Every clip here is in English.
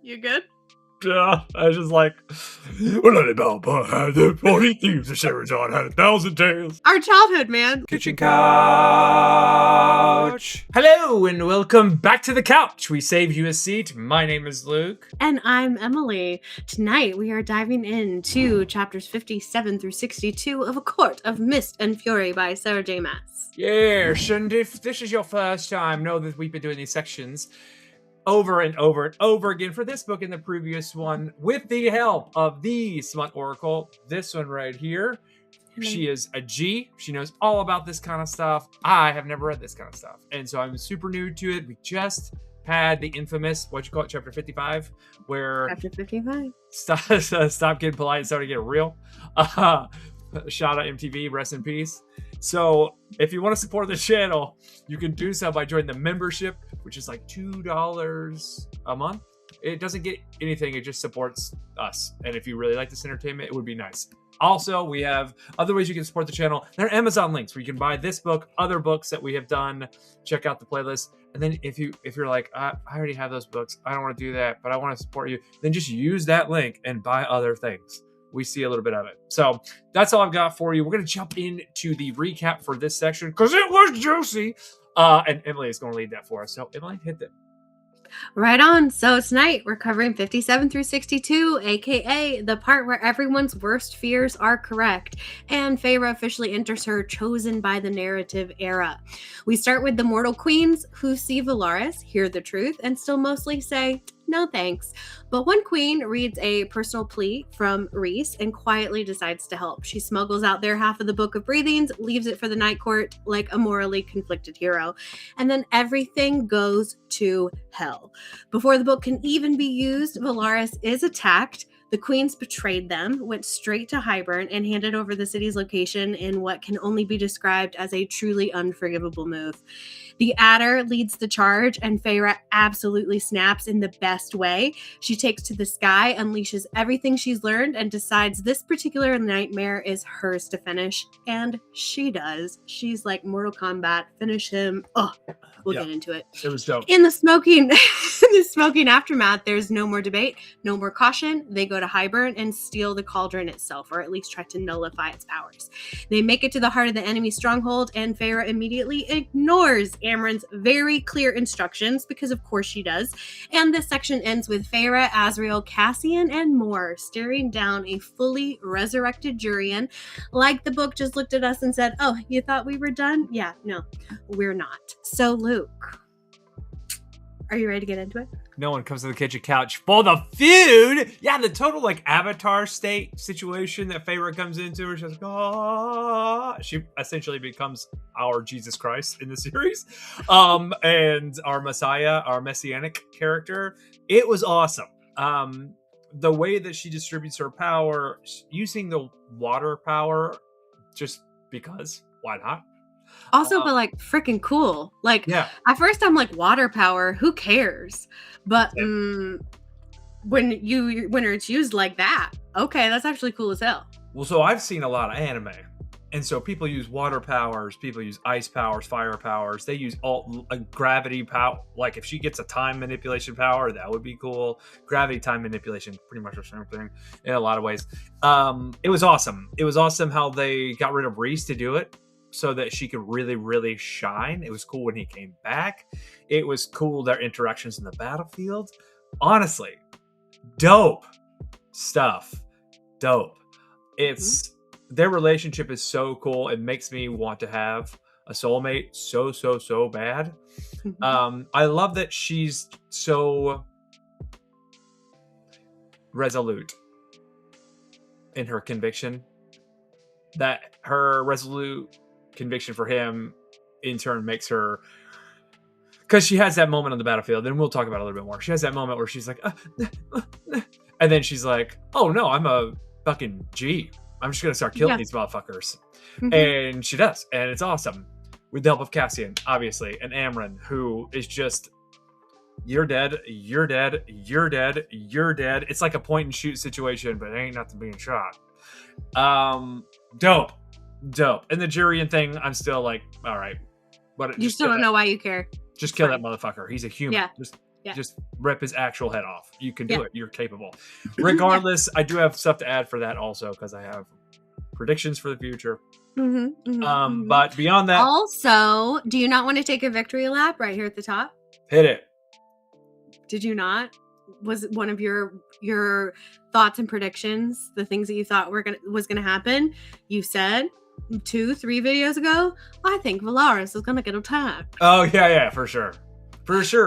You good? Yeah, I was just like, well, not about the 40 thieves of Sheraton had 1,000 tales. Our childhood, man. Kitchen couch. Hello and welcome back to the couch. We saved you a seat. My name is Luke. And I'm Emily. Tonight we are diving into chapters 57 through 62 of A Court of Mist and Fury by Sarah J. Maas. Yes, and if this is your first time, know that we've been doing these sections over and over and over again for this book and the previous one with the help of the Smut Oracle. This one right here. She is a G. She knows all about this kind of stuff. I have never read this kind of stuff. And so I'm super new to it. We just had the infamous, chapter 55, where... Chapter 55. Stop getting polite and start to get real. Shout out MTV, rest in peace. So if you want to support the channel, you can do so by joining the membership, which is like $2 a month. It doesn't get anything. It just supports us. And if you really like this entertainment, it would be nice. Also, we have other ways you can support the channel. There are Amazon links where you can buy this book, other books that we have done. Check out the playlist. And then if you're like, I already have those books, I don't want to do that, but I want to support you, then just use that link and buy other things. We see a little bit of it. So that's all I've got for you. We're going to jump into the recap for this section because it was juicy. And Emily is going to lead that for us. So Emily, hit that. Right on. So tonight we're covering 57 through 62, aka the part where everyone's worst fears are correct, and Feyre officially enters her chosen by the narrative era. We start with the mortal queens who see Valaris, hear the truth, and still mostly say, no thanks. But one queen reads a personal plea from Rhys and quietly decides to help. She smuggles out their half of the Book of Breathings, leaves it for the Night Court like a morally conflicted hero. And then everything goes to hell. Before the book can even be used, Valaris is attacked. The queens betrayed them, went straight to Hybern, and handed over the city's location in what can only be described as a truly unforgivable move. The Adder leads the charge, and Feyre absolutely snaps in the best way. She takes to the sky, unleashes everything she's learned, and decides this particular nightmare is hers to finish. And she does. She's like, Mortal Kombat, finish him. Oh, we'll get into it. It was dope. In the smoking aftermath, there's no more debate, no more caution. They go to Hybern and steal the cauldron itself, or at least try to nullify its powers. They make it to the heart of the enemy stronghold, and Feyre immediately ignores Amren's very clear instructions, because of course she does. And this section ends with Feyre, Azriel, Cassian, and more staring down a fully resurrected Jurian, like the book just looked at us and said, oh, you thought we were done? Yeah, no, we're not. So Luke, are you ready to get into it? No one comes to the kitchen couch for the food. Yeah, the total like Avatar state situation that Feyre comes into, where she's like, oh, she essentially becomes our Jesus Christ in the series, and our Messiah, our messianic character. It was awesome. The way that she distributes her power, using the water power, just because, why not? Also, but like freaking cool. Like, yeah. At first I'm like, water power, who cares? But when it's used like that, okay, that's actually cool as hell. Well, so I've seen a lot of anime, and so people use water powers, people use ice powers, fire powers. They use all gravity power. Like if she gets a time manipulation power, that would be cool. Gravity time manipulation, pretty much the same thing in a lot of ways. It was awesome. It was awesome how they got rid of Rhys to do it, so that she could really, really shine. It was cool when he came back. It was cool, their interactions in the battlefield. Honestly, dope stuff. Dope. It's their relationship is so cool. It makes me want to have a soulmate so bad. I love that she's so resolute in her conviction. That her resolute conviction for him in turn makes her, because she has that moment on the battlefield, and we'll talk about it a little bit more. She has that moment where she's like and then she's like, oh no, I'm a fucking G, I'm just gonna start killing these motherfuckers. And she does, and it's awesome, with the help of Cassian, obviously, and Amren, who is just, you're dead, you're dead, you're dead, you're dead. It's like a point and shoot situation, but it ain't nothing being shot. Dope. And the Jurian thing, I'm still like, all right, but you still don't know why you care. Just kill that motherfucker. He's a human. Yeah. Just Yeah. just rip his actual head off. You can do Yeah. it. You're capable. Regardless, I do have stuff to add for that also because I have predictions for the future. But beyond that, Also, do you not want to take a victory lap right here at the top? hit it. Did you not? Was one of your thoughts and predictions the things that you thought was gonna happen? You said 2-3 videos ago, I think Valaris is gonna get attacked. Oh yeah, for sure.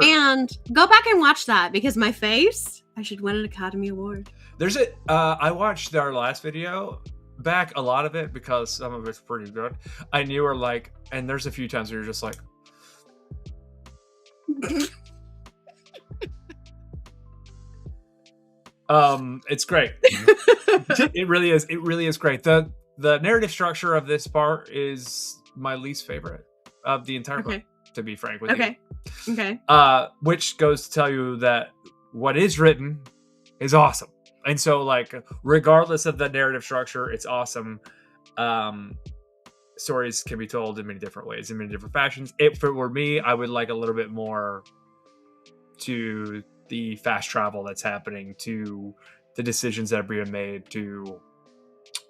And go back and watch that because my face, I should win an Academy Award. There's a I watched our last video back, a lot of it, because some of it's pretty good. I knew her like, and there's a few times where you're just like it's great. It really is great. The narrative structure of this part is my least favorite of the entire book, to be frank with you. Okay. Which goes to tell you that what is written is awesome. And so, like, regardless of the narrative structure, it's awesome. Stories can be told in many different ways, in many different fashions. If it were me, I would like a little bit more to the fast travel that's happening, to the decisions that are being made, to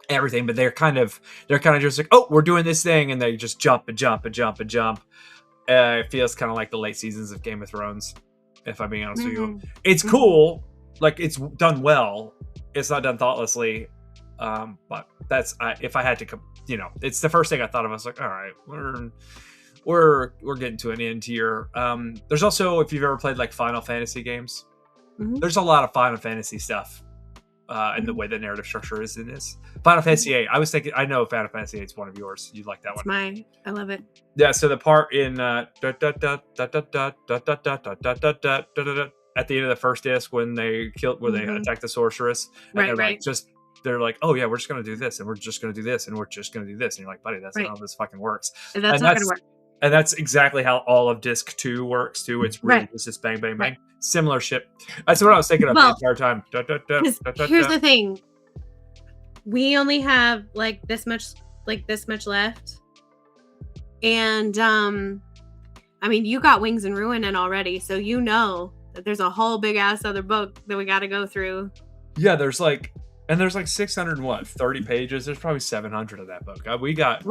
everything. But they're kind of just like, oh, we're doing this thing, and they just jump and jump and jump and jump. It feels kind of like the late seasons of Game of Thrones, if I'm being honest with you. It's cool. Like, it's done well. It's not done thoughtlessly. But that's, if I had to, it's the first thing I thought of. I was like, all right, we're getting to an end here. There's also, if you've ever played like Final Fantasy games, there's a lot of Final Fantasy stuff in the way the narrative structure is in this. Final Fantasy VIII. I was thinking, I know Final Fantasy VIII is one of yours. You like that one? I love it. Yeah. So the part in at the end of the first disc when they attack the sorceress, and they're like, oh yeah, we're just gonna do this, and we're just gonna do this, and we're just gonna do this, and you're like, buddy, that's not how this fucking works. That's not gonna work. And that's exactly how all of disc 2 works too. It's really just bang bang bang. Similar shit. That's what I was thinking of the entire time. Here's the thing. We only have like this much left. And I mean, you got Wings and Ruin in already, so you know that there's a whole big ass other book that we got to go through. Yeah, there's like 630 pages. There's probably 700 of that book. We got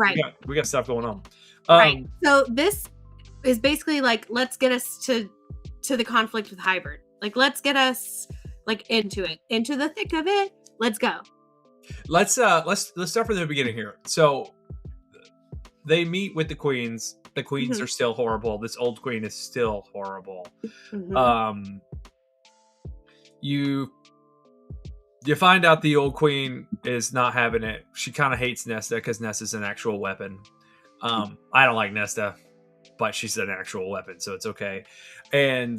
stuff going on. Right. So this is basically like, let's get us to the conflict with Hybrid. Like, let's get us like into the thick of it. Let's go. Let's start from the beginning here. So they meet with the queens. The queens are still horrible. This old queen is still horrible. You find out the old queen is not having it. She kind of hates Nesta because Nesta's an actual weapon. I don't like Nesta, but she's an actual weapon, so it's okay. And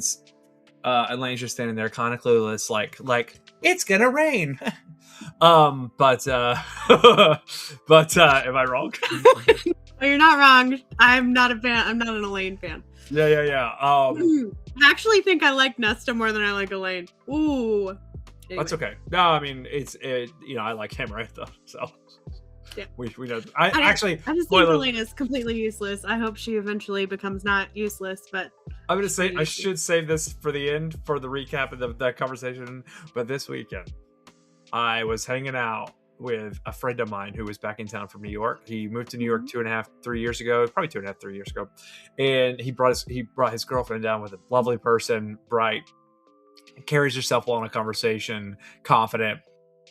Elaine's just standing there kind of clueless, like it's gonna rain. But am I wrong? Well, you're not wrong. I'm not a fan. I'm not an Elaine fan. Yeah. I actually think I like Nesta more than I like Elaine. Ooh. Anyway. That's okay. No, I mean I like him, right? Though, so yeah, we know. I just think Elaine is completely useless. I hope she eventually becomes not useless. But I'm gonna say I should save this for the end for the recap of that conversation. But this weekend, I was hanging out with a friend of mine who was back in town from New York. He moved to New York 3 years ago, and he brought his girlfriend down with a lovely person, bright, carries herself well in a conversation, confident,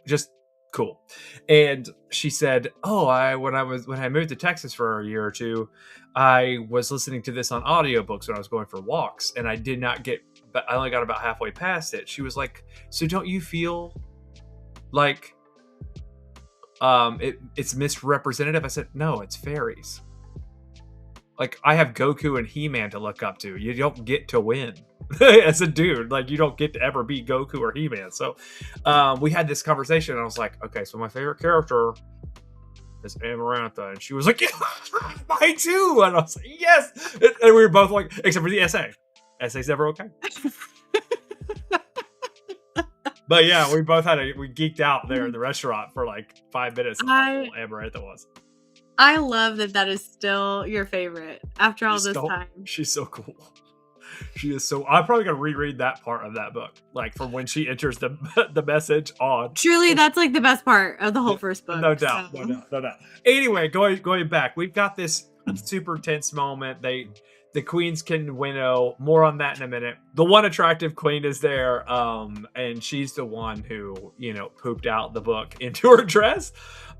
just cool. And she said, "Oh, when I moved to Texas for a year or two, I was listening to this on audiobooks when I was going for walks, and I only got about halfway past it." She was like, "So don't you feel like it's misrepresentative?" I said, "No, it's fairies. Like, I have Goku and He-Man to look up to. You don't get to win." As a dude, like, you don't get to ever beat Goku or He-Man. So we had this conversation, and I was like, okay, so my favorite character is Amarantha. And she was like, yeah, mine too. And I was like, yes. And we were both like, except for the essay. Essay's never okay. But yeah, we both we geeked out there in the restaurant for like 5 minutes. How cool Amarantha was. I love that is still your favorite after all this time. She's so cool. She is so. I'm probably gonna reread that part of that book, like from when she enters the the message on. Truly, that's like the best part of the whole first book. No doubt, so. no doubt. Anyway, going back, we've got this super tense moment. The queens can winnow. More on that in a minute. The one attractive queen is there, and she's the one who pooped out the book into her dress,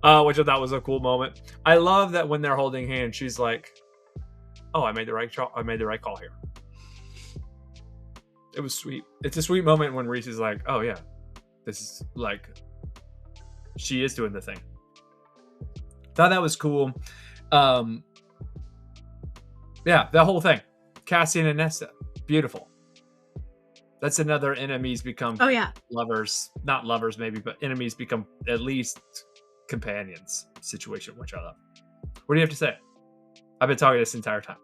which I thought was a cool moment. I love that when they're holding hands, she's like, "Oh, I made the right call. I made the right call here." It was sweet. It's a sweet moment when Reese is like, "Oh yeah, this is like." She is doing the thing. Thought that was cool. Yeah, that whole thing. Cassian and Nesta. Beautiful. That's another enemies become lovers. Not lovers, maybe, but enemies become at least companions situation, which I love. What do you have to say? I've been talking this entire time.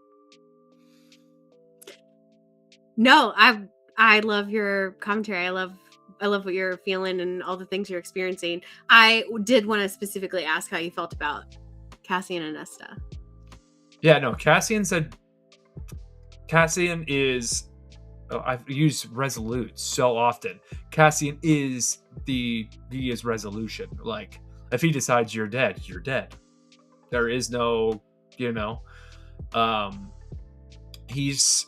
No, I love your commentary. I love what you're feeling and all the things you're experiencing. I did want to specifically ask how you felt about Cassian and Nesta. Yeah, no, Cassian is, I've used resolute so often. Cassian is he is resolution. Like, if he decides you're dead, you're dead. There is no, he's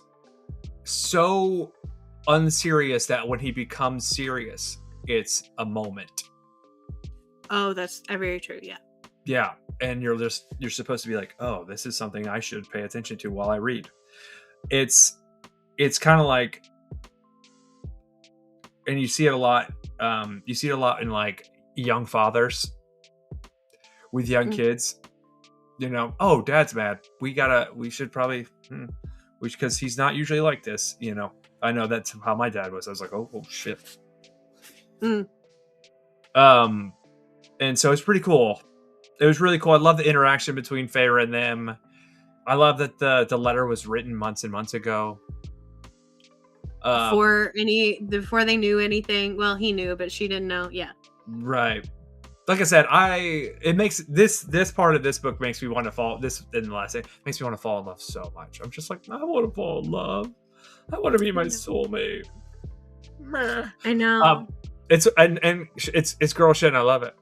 so unserious that when he becomes serious, it's a moment. Oh, that's very true. Yeah, and you're supposed to be like, oh, this is something I should pay attention to while I read. It's kind of like, and you see it a lot. You see it a lot in like young fathers with young kids. Oh, dad's mad. We should probably, because he's not usually like this. I know that's how my dad was. I was like, oh shit. And so it's pretty cool. It was really cool. I love the interaction between Feyre and them. I love that the letter was written months and months ago. Before they knew anything. Well, he knew, but she didn't know. Yeah. Right. Like I said, it makes this part of this book makes me want to fall. This in the last day makes me want to fall in love so much. I'm just like, I want to fall in love. I want to be my soulmate. I know. It's girl shit, and I love it.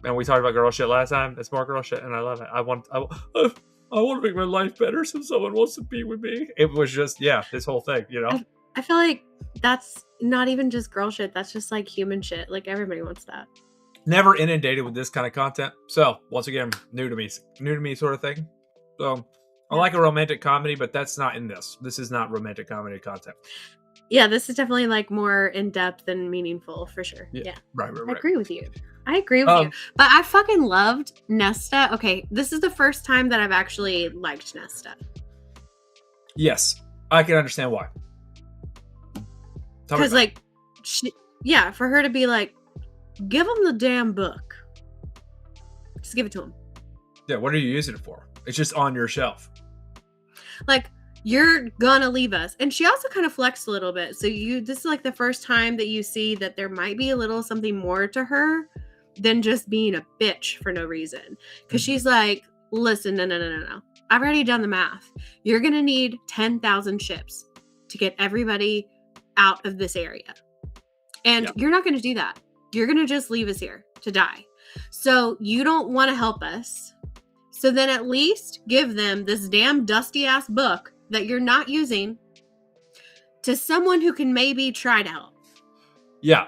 And we talked about girl shit last time. It's more girl shit, and I love it. I want to make my life better, so someone wants to be with me. It was just this whole thing, I feel like that's not even just girl shit. That's just like human shit. Like everybody wants that. Never inundated with this kind of content. So once again, new to me sort of thing. So I like a romantic comedy, but that's not in this. This is not romantic comedy content. Yeah, this is definitely like more in depth and meaningful for sure. Yeah. Right. I agree with you. But I fucking loved Nesta. Okay, this is the first time that I've actually liked Nesta. Yes, I can understand why. Because for her to be like, give him the damn book. Just give it to him. Yeah, what are you using it for? It's just on your shelf. Like, you're gonna leave us. And she also kind of flexed a little bit. So this is like the first time that you see that there might be a little something more to her than just being a bitch for no reason. Because she's like, listen, no. I've already done the math. You're gonna need 10,000 ships to get everybody out of this area. And you're not gonna do that. You're gonna just leave us here to die. So you don't want to help us. So then at least give them this damn dusty ass book that you're not using to someone who can maybe try to help. Yeah.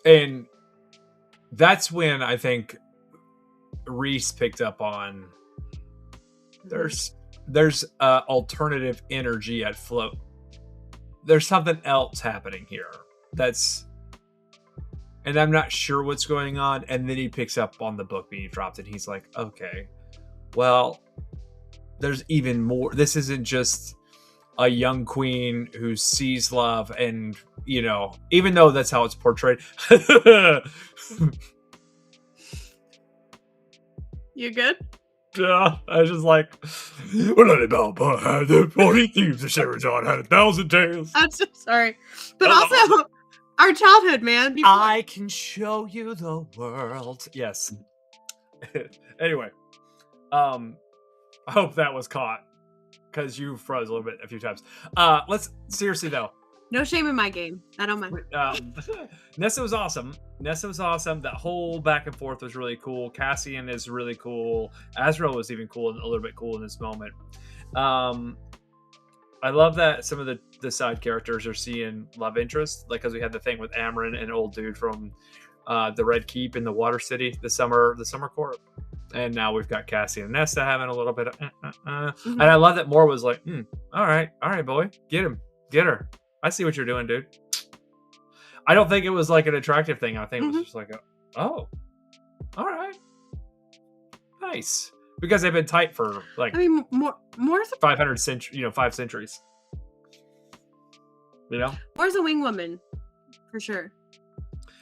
And that's when I think Reese picked up on there's alternative energy at float. There's something else happening here. And I'm not sure what's going on. And then he picks up on the book being dropped and he's like, okay, well, there's even more. This isn't just a young queen who sees love and, even though that's how it's portrayed. You good? Yeah, I was just like, well, not about the 40 thieves of Sheraton had 1,000 tales. I'm so sorry. But also, our childhood, man. I can show you the world. Yes. Anyway, I hope that was caught. because you froze a little bit a few times. Let's seriously though. No shame in my game. I don't mind. Nessa was awesome. That whole back and forth was really cool. Cassian is really cool. Azrael was even cool, a little bit cool in this moment. I love that some of the side characters are seeing love interest, like because we had the thing with Amryn and old dude from the Red Keep in the Water City, the summer court, and now we've got Cassian and Nessa having a little bit of Mhm. and I love that Moore was like, all right, boy, get her. I see what you're doing, dude. I don't think it was like an attractive thing. I think it was just like, oh, all right, nice, because they've been tight for like, I mean, more 500 centuries, 5 centuries. More's a wing woman, for sure.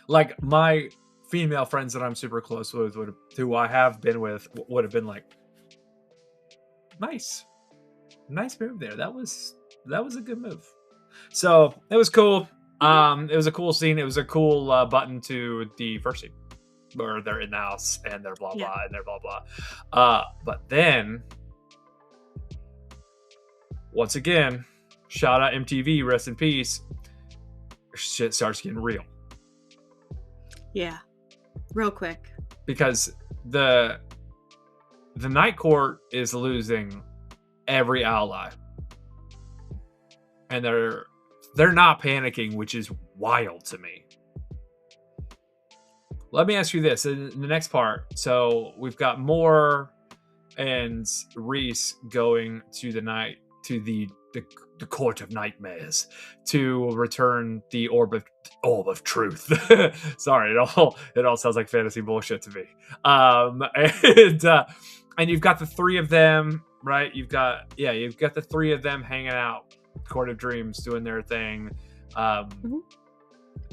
Like my female friends that I'm super close with, who I have been with, would have been like, nice move there. That was a good move. So it was cool. It was a cool scene. It was a cool button to the first scene where they're in the house and they're blah blah and they're blah blah. But then once again, shout out MTV, rest in peace. Shit starts getting real. Yeah, real quick. Because the Night Court is losing every ally, and they're not panicking, which is wild to me. Let me ask you this in the next part. So we've got Moore and Rhys going to the Court of Nightmares to return the orb of truth. Sorry, it all sounds like fantasy bullshit to me. And you've got the three of them, right? You've got the three of them hanging out, Court of Dreams, doing their thing.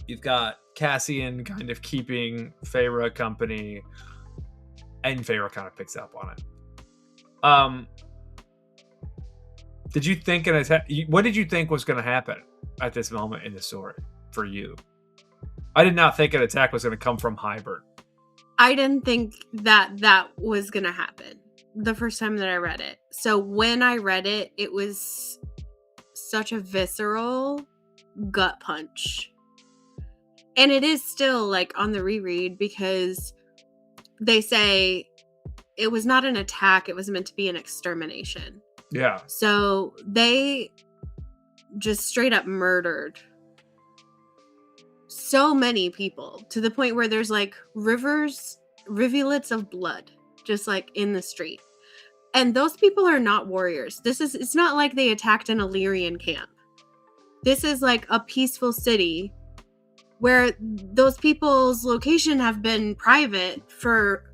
You've got Cassian kind of keeping Feyre company, and Feyre kind of picks up on it. Did you think what did you think was going to happen at this moment in the story for you? I did not think an attack was going to come from Hybern. I didn't think that was going to happen the first time that I read it. So when I read it, it was such a visceral gut punch. And it is still like on the reread, because they say it was not an attack. It was meant to be an extermination. Yeah. So they just straight up murdered so many people, to the point where there's like rivulets of blood just like in the street. And those people are not warriors. It's not like they attacked an Illyrian camp. This is like a peaceful city where those people's location have been private for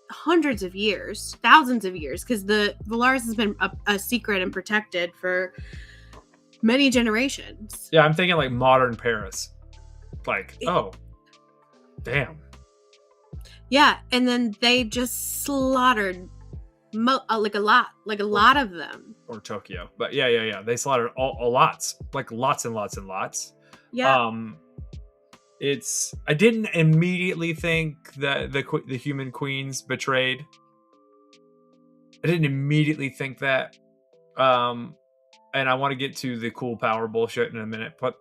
hundreds of years, thousands of years, because the Velaris has been a secret and protected for many generations. Yeah, I'm thinking like modern Paris. Like, oh, damn. Yeah, and then they just slaughtered like a lot of them. Or Tokyo, but yeah. They slaughtered a lots, like lots and lots and lots. Yeah. I didn't immediately think that the human queens betrayed. I didn't immediately think that. And I want to get to the cool power bullshit in a minute, but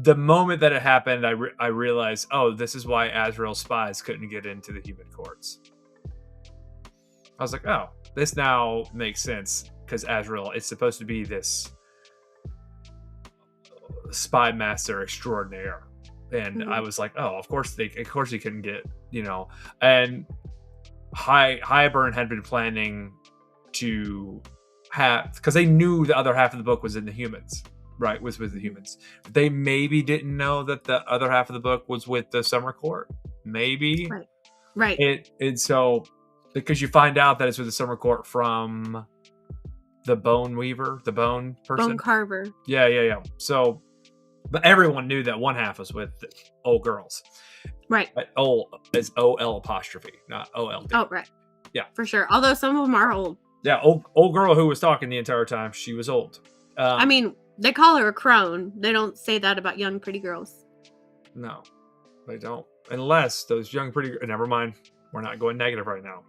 the moment that it happened, I realized, oh, this is why Azrael's spies couldn't get into the human courts. I was like, oh, this now makes sense, because Azrael is supposed to be this spy master extraordinaire. And I was like, oh, of course he couldn't get, and Hybern had been planning to have, because they knew the other half of the book was in the humans, right? Was with the humans. They maybe didn't know that the other half of the book was with the Summer Court. Maybe. Right. And so, because you find out that it's with the Summer Court from the Bone Weaver, the Bone person. Bone Carver. Yeah. So, but everyone knew that one half was with old girls. Right. O is OL apostrophe, not OLD. Oh, right. Yeah. For sure. Although some of them are old. Yeah, old girl who was talking the entire time, she was old. I mean, they call her a crone. They don't say that about young, pretty girls. No, they don't. Unless those young, pretty... Never mind. We're not going negative right now.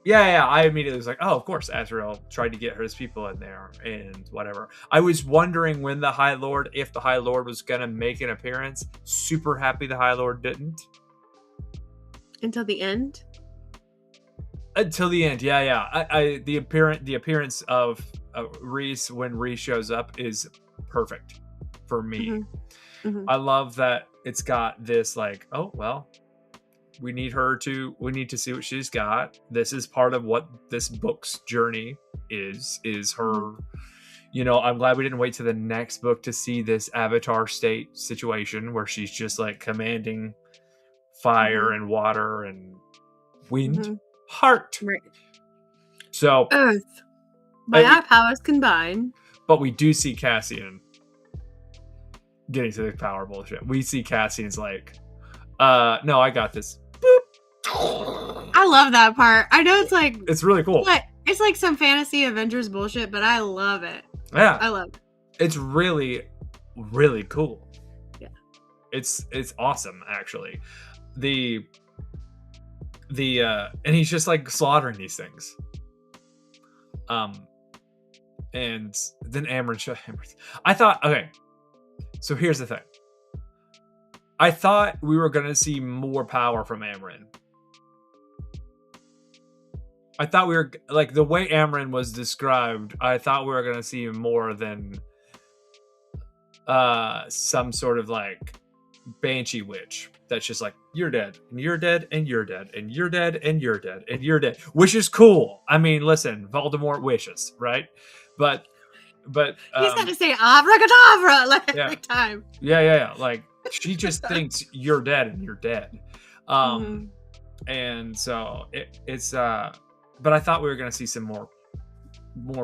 Yeah. I immediately was like, oh, of course, Azrael tried to get his people in there and whatever. I was wondering when if the High Lord was gonna make an appearance. Super happy the High Lord didn't. Until the end. Until the end, yeah. The appearance of Reese when Reese shows up is perfect for me. Mm-hmm. Mm-hmm. I love that it's got this like, oh well, we need to see what she's got. This is part of what this book's journey is her. I'm glad we didn't wait to the next book to see this Avatar state situation where she's just like commanding fire and water and wind. Heart. Right. So Earth. By our powers combined. But we do see Cassian getting to the power bullshit. We see Cassian's like, no, I got this. Boop. I love that part. I know it's like it's really cool. It's like some fantasy Avengers bullshit, but I love it. Yeah. I love it. It's really, really cool. Yeah. It's awesome, actually. And he's just like slaughtering these things. And then Amryn. I thought, okay, so here's the thing. I thought we were gonna see more power from Amryn. I thought we were like the way Amryn was described. I thought we were gonna see more than some sort of like banshee witch that's just like, you're dead and you're dead and you're dead and you're dead and you're dead and you're dead, which is cool. I mean, listen, Voldemort wishes, right? But he's got to say abracadabra like every time. Yeah. Like she just thinks you're dead and you're dead. And so it's but I thought we were gonna see some more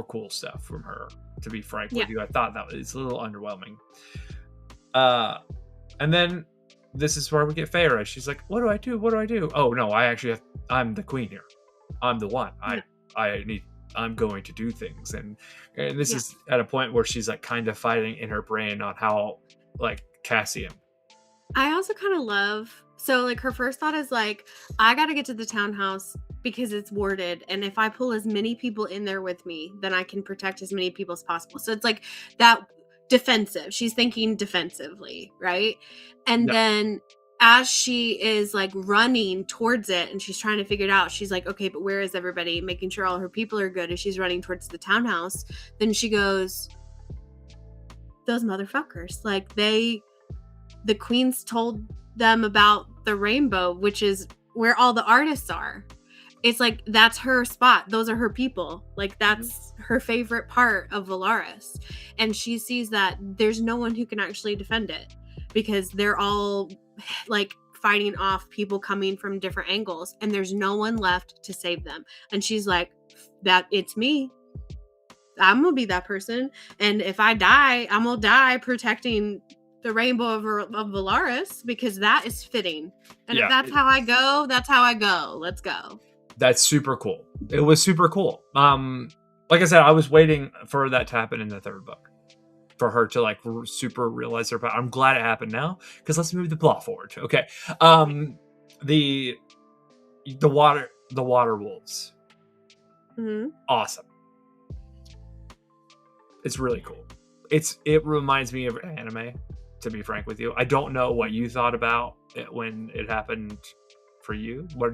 cool stuff from her, to be frank with you. I thought that it's a little underwhelming. And then this is where we get Feyre. She's like, what do I do? What do I do? Oh no, I'm the queen here. I'm the one. I'm going to do things. And this is at a point where she's like kind of fighting in her brain on how like Cassian. I also kind of love, so like her first thought is like, I got to get to the townhouse because it's warded. And if I pull as many people in there with me, then I can protect as many people as possible. So it's like that defensive. She's thinking defensively, right? And then as she is like running towards it and she's trying to figure it out, she's like, okay, but where is everybody? Making sure all her people are good as she's running towards the townhouse. Then she goes, those motherfuckers. Like the queens told them about the rainbow, which is where all the artists are. It's like, that's her spot. Those are her people. Like, that's her favorite part of Valaris. And she sees that there's no one who can actually defend it because they're all like fighting off people coming from different angles and there's no one left to save them. And she's like, that it's me. I'm gonna be that person. And if I die, I'm gonna die protecting the rainbow of Valaris because that is fitting. And if that's how I go, that's how I go. Let's go. That's super cool. It was super cool. Like I said, I was waiting for that to happen in the third book, for her to like super realize her power. I'm glad it happened now because let's move the plot forward. Okay. The water wolves. Awesome. It's really cool. It reminds me of anime, to be frank with you. I don't know what you thought about it when it happened for you. What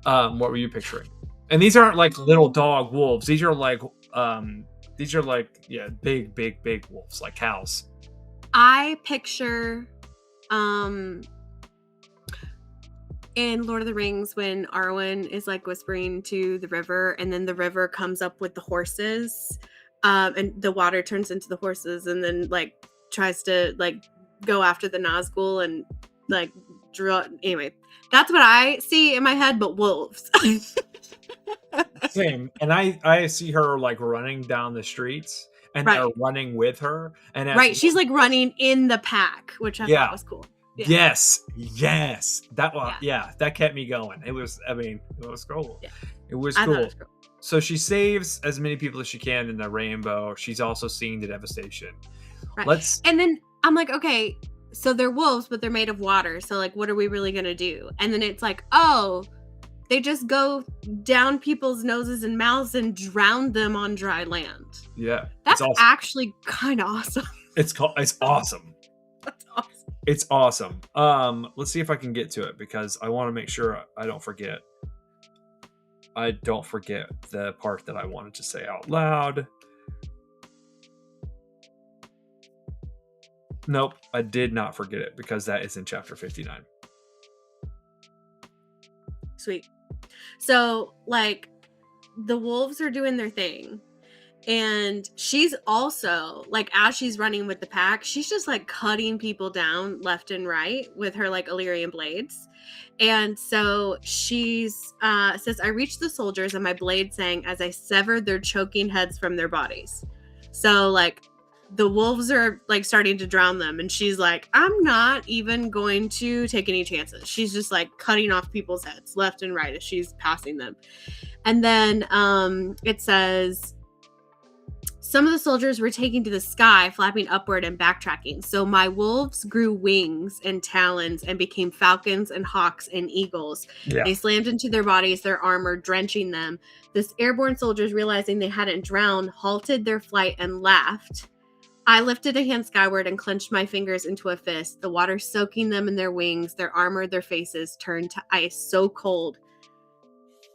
what were you picturing? And these aren't like little dog wolves. These are like big wolves, like cows. I picture in Lord of the Rings when Arwen is like whispering to the river and then the river comes up with the horses and the water turns into the horses and then like tries to like go after the Nazgul and like draw. Anyway, that's what I see in my head, but wolves. Same. And I see her like running down the streets and they're running with her. And she's like running in the pack, which I thought was cool. Yeah. Yes. That was, that kept me going. It was cool. Yeah. It was cool. So she saves as many people as she can in the rainbow. She's also seeing the devastation. Right. And then I'm like, okay, so they're wolves, but they're made of water. So like, what are we really going to do? And then it's like, oh, They just go down people's noses and mouths and drown them on dry land. Yeah. That's awesome. actually kind of awesome. It's awesome. That's awesome. It's awesome. Let's see if I can get to it because I want to make sure I don't forget. I don't forget the part that I wanted to say out loud. Nope, I did not forget it because that is in chapter 59. Sweet. So, like, the wolves are doing their thing. And she's also, like, as she's running with the pack, she's just, like, cutting people down left and right with her, like, Illyrian blades. And so she's, says, I reached the soldiers and my blade sang as I severed their choking heads from their bodies. So, like, the wolves are, like, starting to drown them. And she's like, I'm not even going to take any chances. She's just, like, cutting off people's heads left and right as she's passing them. And then it says, some of the soldiers were taken to the sky, flapping upward and backtracking. So my wolves grew wings and talons and became falcons and hawks and eagles. Yeah. They slammed into their bodies, their armor, drenching them. The airborne soldiers, realizing they hadn't drowned, halted their flight and laughed. I lifted a hand skyward and clenched my fingers into a fist, the water soaking them in their wings, their armor, their faces turned to ice, so cold.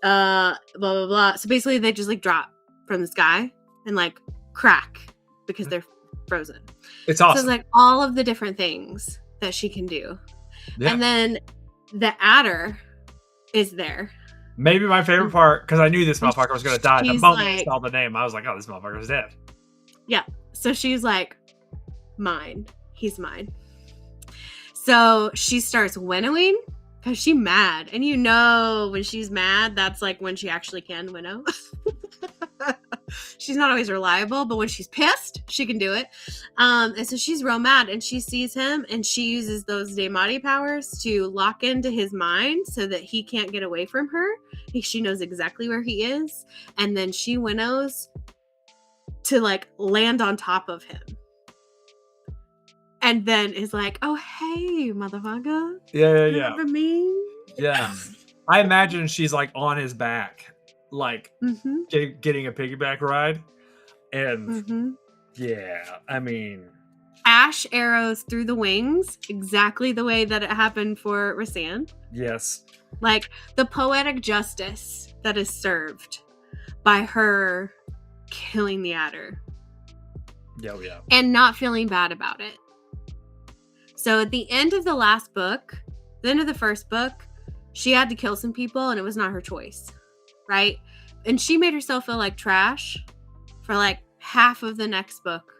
Blah, blah, blah. So basically they just, like, drop from the sky and, like, crack because they're frozen. It's awesome. So it's, like, all of the different things that she can do. Yeah. And then the adder is there. Maybe my favorite part, because I knew this motherfucker was going to die. The moment I saw the name, I was like, oh, this motherfucker's dead. Yeah. So she's like, mine. He's mine. So she starts winnowing because she's mad. And you know when she's mad, that's, like, when she actually can winnow. She's not always reliable, but when she's pissed, she can do it. And so she's real mad, and she sees him, and she uses those Daemati powers to lock into his mind so that he can't get away from her. She knows exactly where he is, and then she winnows to, like, land on top of him. And then is like, oh, hey, motherfucker. Yeah. Remember me? Yeah. I imagine she's, like, on his back, like, getting a piggyback ride. And, yeah, I mean... Ash arrows through the wings, exactly the way that it happened for Rhysand. Yes. Like, the poetic justice that is served by her killing the adder. Yeah. And not feeling bad about it. So at the end of the last book, the end of the first book, she had to kill some people and it was not her choice, right? And she made herself feel like trash for, like, half of the next book.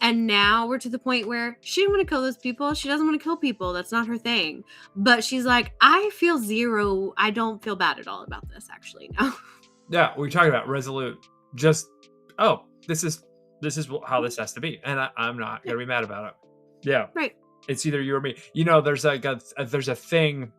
And now we're to the point where she didn't want to kill those people. She doesn't want to kill people. That's not her thing. But she's like, I feel zero. I don't feel bad at all about this, actually, no. Yeah, we're talking about resolute. Just, oh, this is how this has to be. And I'm not going to be mad about it. Yeah. Right. It's either you or me. You know, there's a thing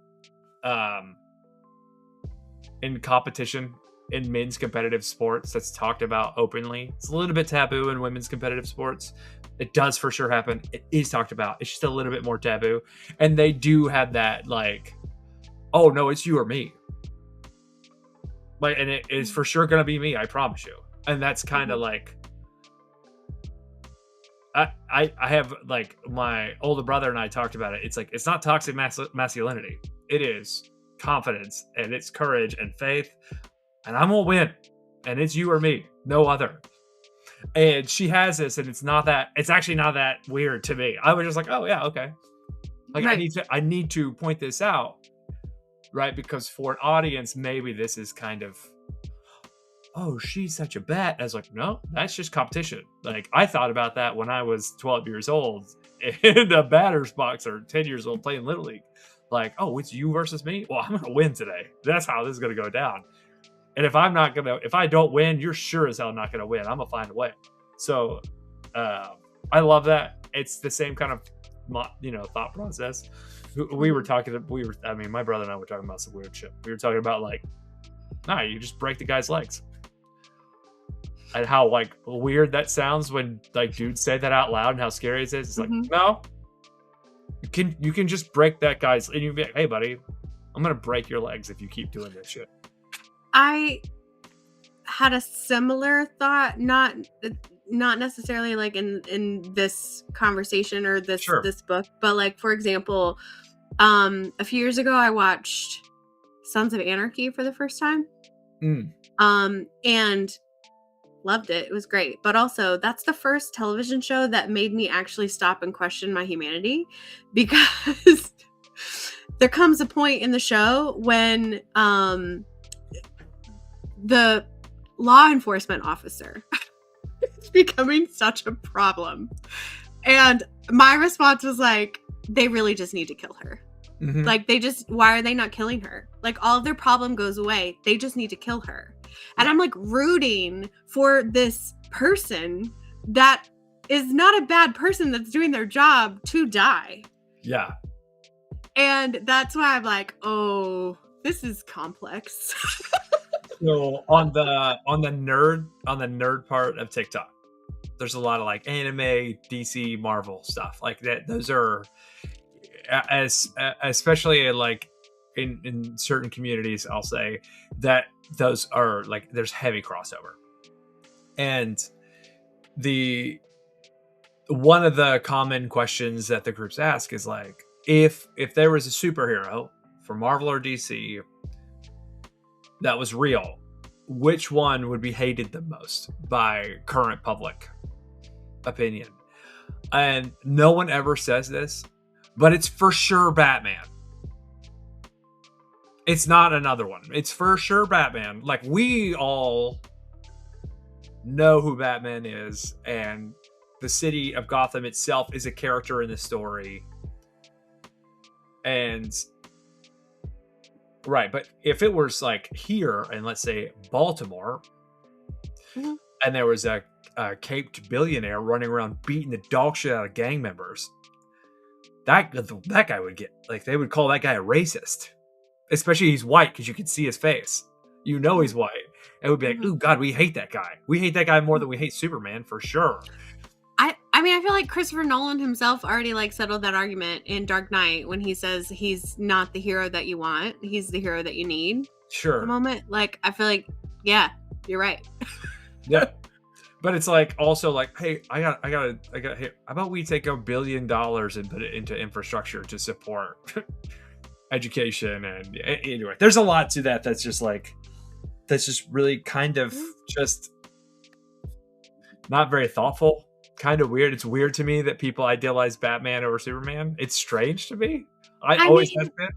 in competition in men's competitive sports that's talked about openly. It's a little bit taboo in women's competitive sports. It does for sure happen. It is talked about. It's just a little bit more taboo. And they do have that, like, oh no, it's you or me. Like, and it is for sure going to be me. I promise you. And that's kind of like, I have, like, my older brother and I talked about it. It's like, it's not toxic masculinity. It is confidence and it's courage and faith. And I'm gonna win. And it's you or me. No other. And she has this, and it's actually not that weird to me. I was just like, oh yeah, okay. Like, right. I need to point this out, right? Because for an audience, maybe this is kind of, oh, she's such a bat. I was like, no, that's just competition. Like, I thought about that when I was 12 years old in a batter's box, or 10 years old playing Little League. Like, oh, it's you versus me? Well, I'm gonna win today. That's how this is gonna go down. And if I don't win, you're sure as hell not gonna win. I'm gonna find a way. So I love that. It's the same kind of, thought process. My brother and I were talking about some weird shit. We were talking about, like, nah, you just break the guy's legs. And how, like, weird that sounds when, like, dudes say that out loud and how scary it is. It's like, no, you can just break that guy's, and you be like, hey buddy, I'm gonna break your legs if you keep doing this shit. I had a similar thought, not necessarily like in this conversation or this book, but like, for example, a few years ago I watched Sons of Anarchy for the first time. And loved it. It was great. But also, that's the first television show that made me actually stop and question my humanity, because there comes a point in the show when the law enforcement officer is becoming such a problem. And my response was like, they really just need to kill her. Like, why are they not killing her? Like, all of their problem goes away. They just need to kill her. And I'm like rooting for this person that is not a bad person that's doing their job to die. Yeah. And that's why I'm like, oh, this is complex. So on the nerd part of TikTok, there's a lot of like anime, DC, Marvel stuff like that. Those are especially like in certain communities, I'll say that those are like, there's heavy crossover. And one of the common questions that the groups ask is like, if there was a superhero for Marvel or DC that was real, which one would be hated the most by current public opinion? And no one ever says this, but it's for sure Batman. It's not another one. It's for sure Batman. Like, we all know who Batman is, and the city of Gotham itself is a character in the story. And right, but if it was like here in, let's say, Baltimore, and there was a caped billionaire running around beating the dog shit out of gang members, that guy would get, like, they would call that guy a racist. Especially he's white, because you can see his face. You know he's white. It would be like, ooh, God, we hate that guy. We hate that guy more than we hate Superman, for sure. I mean, I feel like Christopher Nolan himself already like settled that argument in Dark Knight when he says he's not the hero that you want. He's the hero that you need. Sure. At the moment. Like, I feel like, yeah, you're right. Yeah. But it's like, also like, hey, I got, hey, how about we take $1 billion and put it into infrastructure to support education? And anyway, there's a lot to that. That's just really kind of just not very thoughtful. Kind of weird. It's weird to me that people idealize Batman over Superman. It's strange to me. I always have been.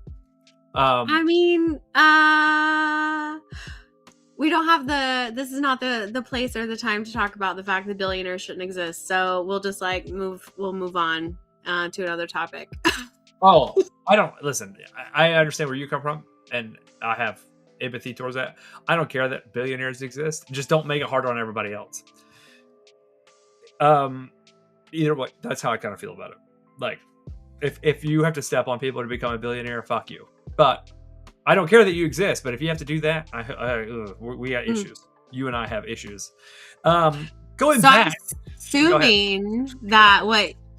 We don't have this is not the place or the time to talk about the fact that billionaires shouldn't exist. So we'll just like we'll move on to another topic. Oh, I understand where you come from, and I have empathy towards that. I don't care that billionaires exist. Just don't make it harder on everybody else. Either way, that's how I kind of feel about it. Like, if you have to step on people to become a billionaire, fuck you. But I don't care that you exist. But if you have to do that, we got issues. You and I have issues. Going back,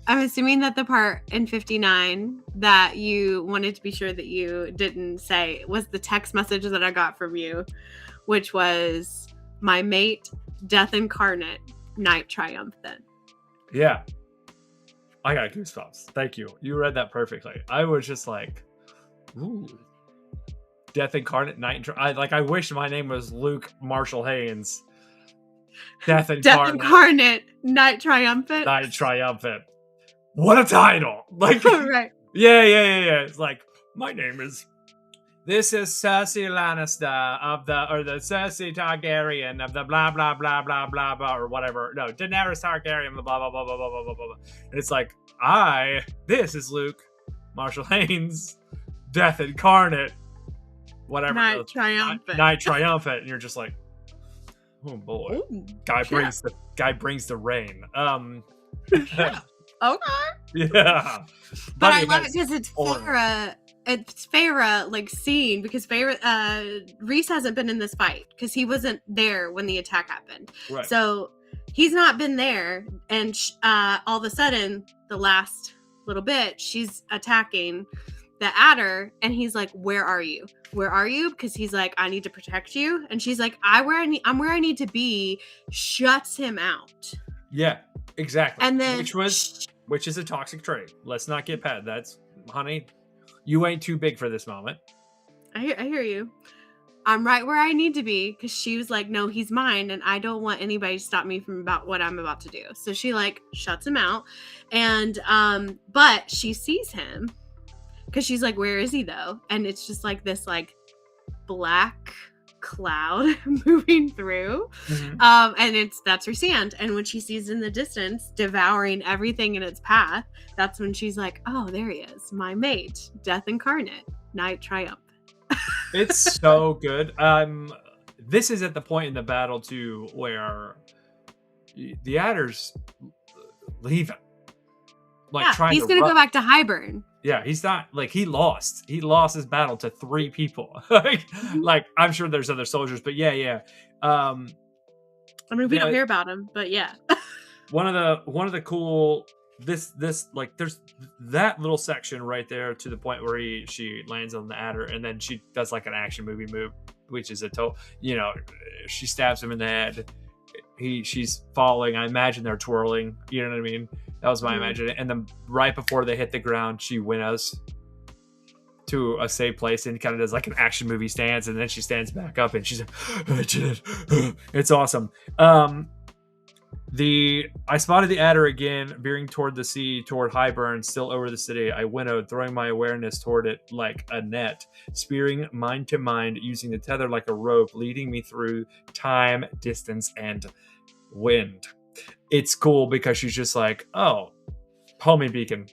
I'm assuming that the part in 59 that you wanted to be sure that you didn't say was the text message that I got from you, which was, my mate, death incarnate, night triumphant. Yeah. I got goosebumps. Thank you. You read that perfectly. I was just like, ooh. Death incarnate, night. I wish my name was Luke Marshall Haynes. Death incarnate, night triumphant. Night triumphant. What a title! Like, right? Yeah. It's like, my name is. This is Cersei Lannister the Cersei Targaryen of the blah blah blah blah blah blah or whatever. No, Daenerys Targaryen, blah blah blah blah blah blah blah blah. And it's like, this is Luke Marshall Haynes, Death incarnate, whatever. Night triumphant. Night triumphant, and you're just like, oh boy, guy brings the rain. Yeah. Okay. Yeah. But I love it because it's Feyre. It's Feyre, like, scene, because Rhys hasn't been in this fight because he wasn't there when the attack happened. Right. So he's not been there, and all of a sudden, the last little bit, she's attacking, the adder, and he's like, where are you? Where are you? Because he's like, I need to protect you. And she's like, I'm where I need to be. Shuts him out. Yeah, exactly. And then which is a toxic trait. Let's not get past. That's, honey, you ain't too big for this moment. I hear you. I'm right where I need to be, because she was like, no, he's mine, and I don't want anybody to stop me from about what I'm about to do. So she like shuts him out, and but she sees him, because she's like, where is he though? And it's just like this like black cloud moving through, and that's her sand. And when she sees in the distance devouring everything in its path, that's when she's like, oh, there he is, my mate, death incarnate, night triumph. It's so good. This is at the point in the battle too where the adders leave him. Like, yeah, he's gonna go back to Highburn. Yeah, he's not like, he lost his battle to 3 people. like I'm sure there's other soldiers, but yeah. I mean, we don't hear about him, but yeah. one of the cool this like, there's that little section right there to the point where she lands on the adder, and then she does like an action movie move, which is she stabs him in the head. She's falling. I imagine they're twirling. You know what I mean? That was my imagination. And then right before they hit the ground, she winnows to a safe place and kind of does like an action movie stance, and then she stands back up and she's like, it's awesome. I spotted the adder again, veering toward the sea, toward Highburn, still over the city. I winnowed, throwing my awareness toward it like a net, spearing mind to mind, using the tether like a rope, leading me through time, distance, and wind. It's cool because she's just like, oh, homing beacon.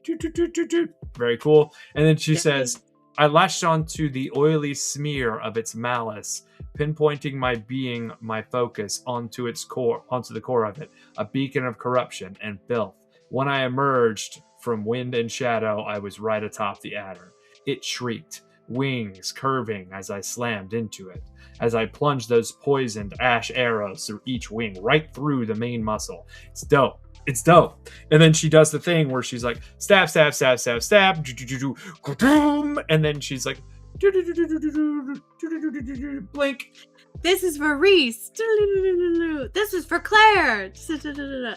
Very cool. And then she says, I latched onto the oily smear of its malice, pinpointing my being, my focus onto the core of it, a beacon of corruption and filth. When I emerged from wind and shadow, I was right atop the adder. It shrieked, wings curving as I slammed into it, as I plunged those poisoned ash arrows through each wing, right through the main muscle. It's dope. It's dope. And then she does the thing where she's like, stab, stab, stab, stab, stab, and then she's like, blink. This is for Reese. This is for Claire.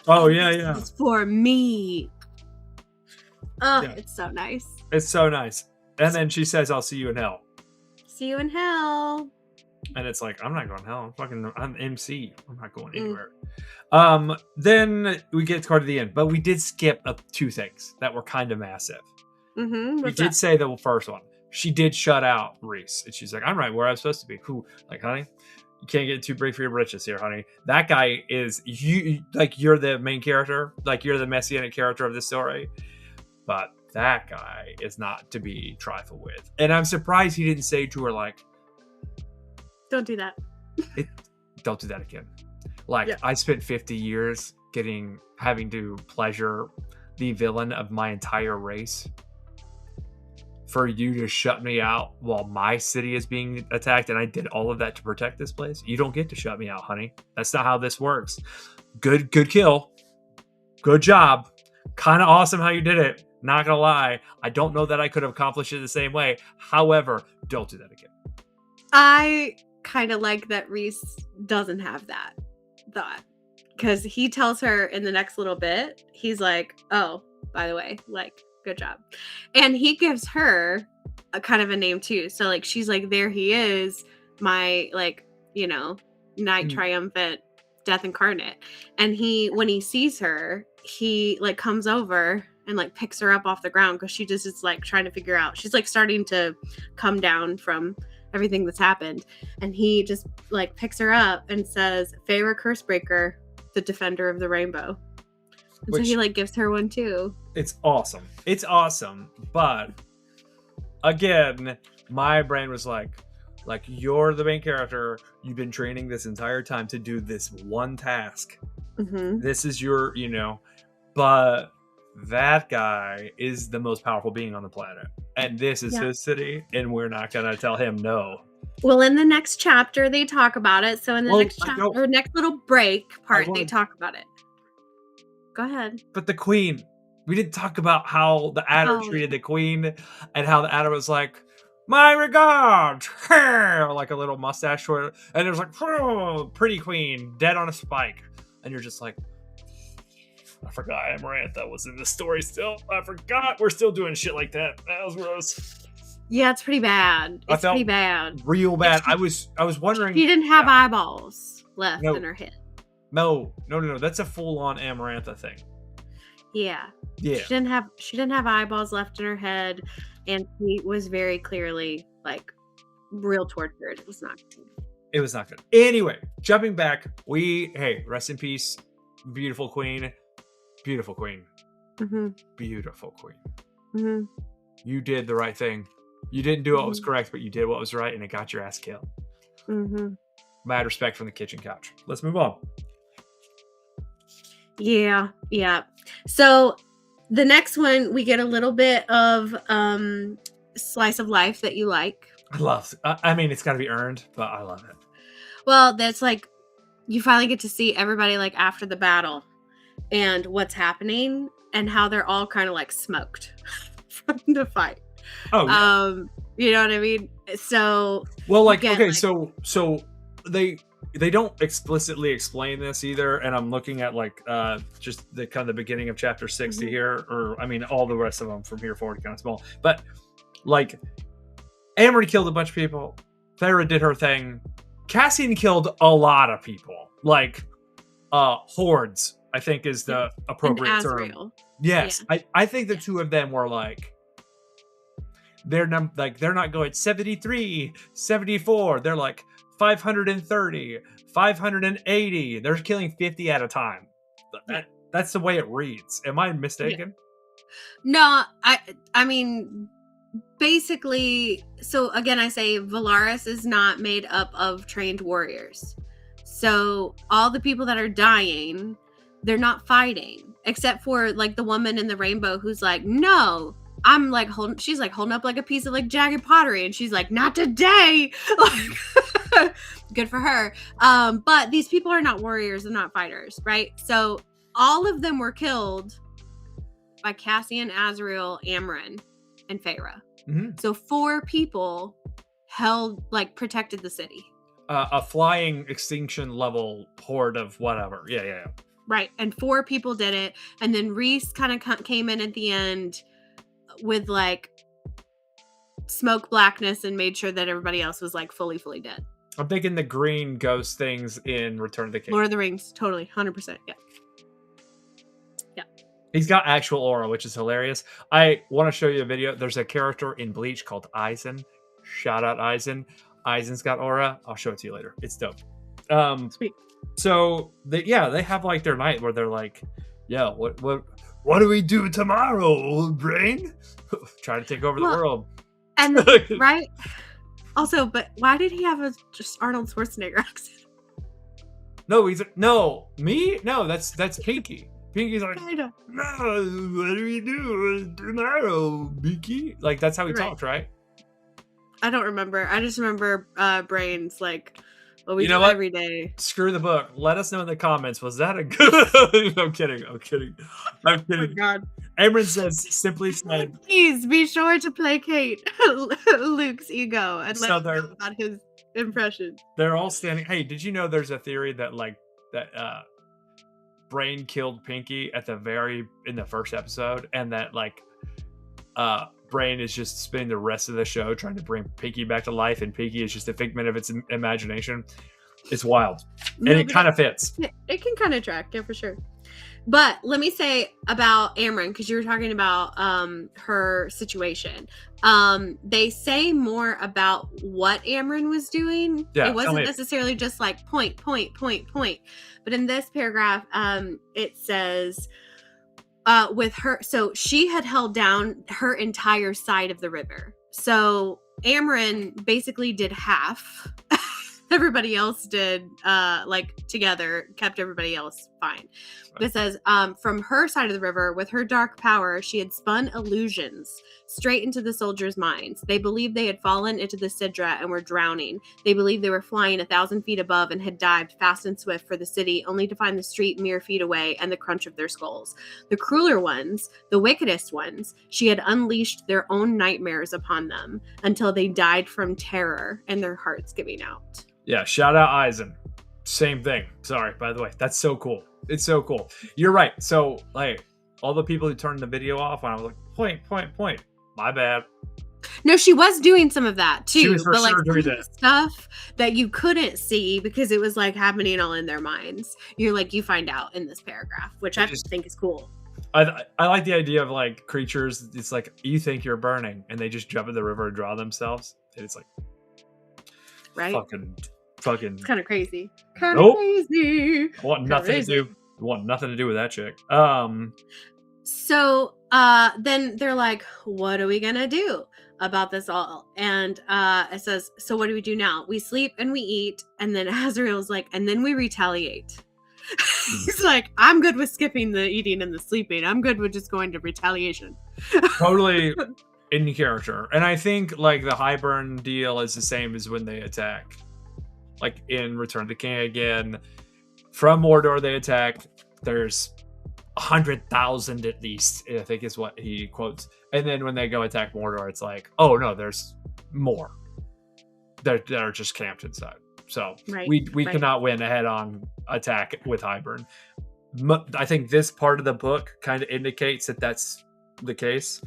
Oh, yeah. This is for me. Oh, yeah. It's so nice. It's so nice. And then she says, I'll see you in hell. See you in hell. And it's like, I'm not going to hell. I'm MC. I'm not going anywhere. Then we get toward the end, but we did skip 2 things that were kind of massive. We did say the first one. She did shut out Reese, and she's like, I'm right where I'm supposed to be. Who, like, honey, you can't get too big for your britches here, honey. That guy is you. Like, you're the main character. Like, you're the messianic character of the story. But that guy is not to be trifled with. And I'm surprised he didn't say to her, like, don't do that. Don't do that again. Like, yeah. I spent 50 years having to pleasure the villain of my entire race. For you to shut me out while my city is being attacked, and I did all of that to protect this place. You don't get to shut me out, honey. That's not how this works. Good kill. Good job. Kind of awesome how you did it. Not gonna lie. I don't know that I could have accomplished it the same way. However, don't do that again. I kind of like that Reese doesn't have that thought, because he tells her in the next little bit, he's like, oh, by the way, like, good job. And he gives her a kind of a name too. So like, she's like, there he is, my, like, night triumphant, death incarnate. And when he sees her, he like comes over and like picks her up off the ground, because she just is like trying to figure out, she's like starting to come down from everything that's happened. And he just like picks her up and says, Feyre Cursebreaker, the defender of the rainbow. And so he like gives her one too. It's awesome. But again, my brain was like, you're the main character. You've been training this entire time to do this one task. This is your, but that guy is the most powerful being on the planet. And this is his city. And we're not going to tell him no. Well, in the next chapter, they talk about it. So in the next chapter, or next little break part, they talk about it. Go ahead. But the queen we didn't talk about how the Adder Oh, treated the queen, and how the Adder was like, "My regards," like a little mustache twirl, and it was like, "Oh, pretty queen, dead on a spike," and you're just like, I forgot Amarantha was in the story still. I forgot we're still doing shit like that. That was gross. yeah, it's pretty bad. I It's felt pretty bad. real bad. I was wondering. She didn't have yeah. eyeballs left No. in her head. No. That's a full-on Amarantha thing. Yeah. Yeah. She didn't have eyeballs left in her head, and she was very clearly like real tortured. It was not good. It was not good. Anyway, jumping back, hey, rest in peace, beautiful queen. Beautiful queen. Mm-hmm. Beautiful queen. Mm-hmm. You did the right thing. You didn't do what was correct, but you did what was right, and it got your ass killed. Mm-hmm. Mad respect from the kitchen couch. Let's move on. Yeah. So the next one, we get a little bit of slice of life that you like. I mean, it's got to be earned, but I love it. Well, that's like you finally get to see everybody like after the battle and what's happening and how they're all kind of like smoked from the fight. Oh, yeah. You know what I mean? So well, like, again, okay, like, so they don't explicitly explain this either, and I'm looking at like just the kind of the beginning of chapter 60 here, or I mean all the rest of them from here forward kind of small, but like Amory killed a bunch of people, Feyre did her thing, Cassian killed a lot of people, like hordes, I think is the appropriate term. Yes, yeah. I think the two of them were like they're not going 73, 74, they're like 530, 580. They're killing 50 at a time. That's the way it reads. Am I mistaken? No, I mean, basically, so again, I say Valaris is not made up of trained warriors. So all the people that are dying, they're not fighting, except for like the woman in the rainbow who's like, no, I'm like she's like holding up like a piece of like jagged pottery, and she's like, not today. Like, good for her. But these people are not warriors and not fighters, right? So all of them were killed by Cassian, Azriel, Amren, and Feyre. Mm-hmm. So 4 people protected the city. A flying extinction level horde of whatever. Yeah. Right, and 4 people did it, and then Rhys kind of came in at the end with like smoke blackness and made sure that everybody else was like fully dead. I'm thinking the green ghost things in Return of the King. Lord of the Rings, totally, 100%. Yeah. He's got actual aura, which is hilarious. I want to show you a video. There's a character in Bleach called Aizen. Shout out Aizen. Aizen's got aura. I'll show it to you later. It's dope. Sweet. So they have like their night where they're like, yeah, what do we do tomorrow, old brain? Try to take over the world. And right? Also, but why did he have just Arnold Schwarzenegger accent? No, that's Pinky. Pinky's like, no, what do we do tomorrow, Pinky? Like, that's how he talks, right? I don't remember. I just remember Brains like, well, we do every day. Screw the book. Let us know in the comments. Was that a good? I'm kidding. Oh God. Amren simply said, please be sure to placate Luke's ego and let him know about his impression. They're all standing. Hey, did you know there's a theory that Brain killed Pinky in the first episode, and that Brain is just spending the rest of the show trying to bring Pinky back to life, and Pinky is just a figment of its imagination. It's wild. And it kind of fits. It can kind of track, yeah, for sure. But let me say about Amren, because you were talking about her situation. They say more about what Amren was doing. Yeah, it wasn't necessarily just like point. But in this paragraph, it says with her, so she had held down her entire side of the river. So Amren basically did half everybody else did, like together, kept everybody else fine. It says, from her side of the river, with her dark power, she had spun illusions straight into the soldiers' minds. They believed they had fallen into the Sidra and were drowning. They believed they were flying 1,000 feet above and had dived fast and swift for the city, only to find the street mere feet away and the crunch of their skulls. The crueler ones, the wickedest ones, she had unleashed their own nightmares upon them until they died from terror and their hearts giving out. Yeah, shout out Eisen. Same thing. Sorry, by the way. That's so cool. It's so cool. You're right. So, like, all the people who turned the video off, and I was like, point. My bad. No, she was doing some of that too. She was for but like sure doing some of the stuff that you couldn't see because it was like happening all in their minds. You find out in this paragraph, which I just think is cool. I like the idea of like creatures. It's like you think you're burning, and they just jump in the river and draw themselves. And it's like, right? Fucking. It's kind of crazy. Crazy. I want nothing to do with that chick. So then they're like, what are we gonna do about this all? And it says, so what do we do now? We sleep and we eat, and then Azrael's like, and then we retaliate. He's like, I'm good with skipping the eating and the sleeping. I'm good with just going to retaliation. Totally in character. And I think like the Highburn deal is the same as when they attack. Like in Return of the King again, from Mordor they attack. There's 100,000 at least, I think is what he quotes. And then when they go attack Mordor, it's like, oh no, there's more. They're just camped inside. So we cannot win a head-on attack with Highburn. I think this part of the book kind of indicates that that's the case.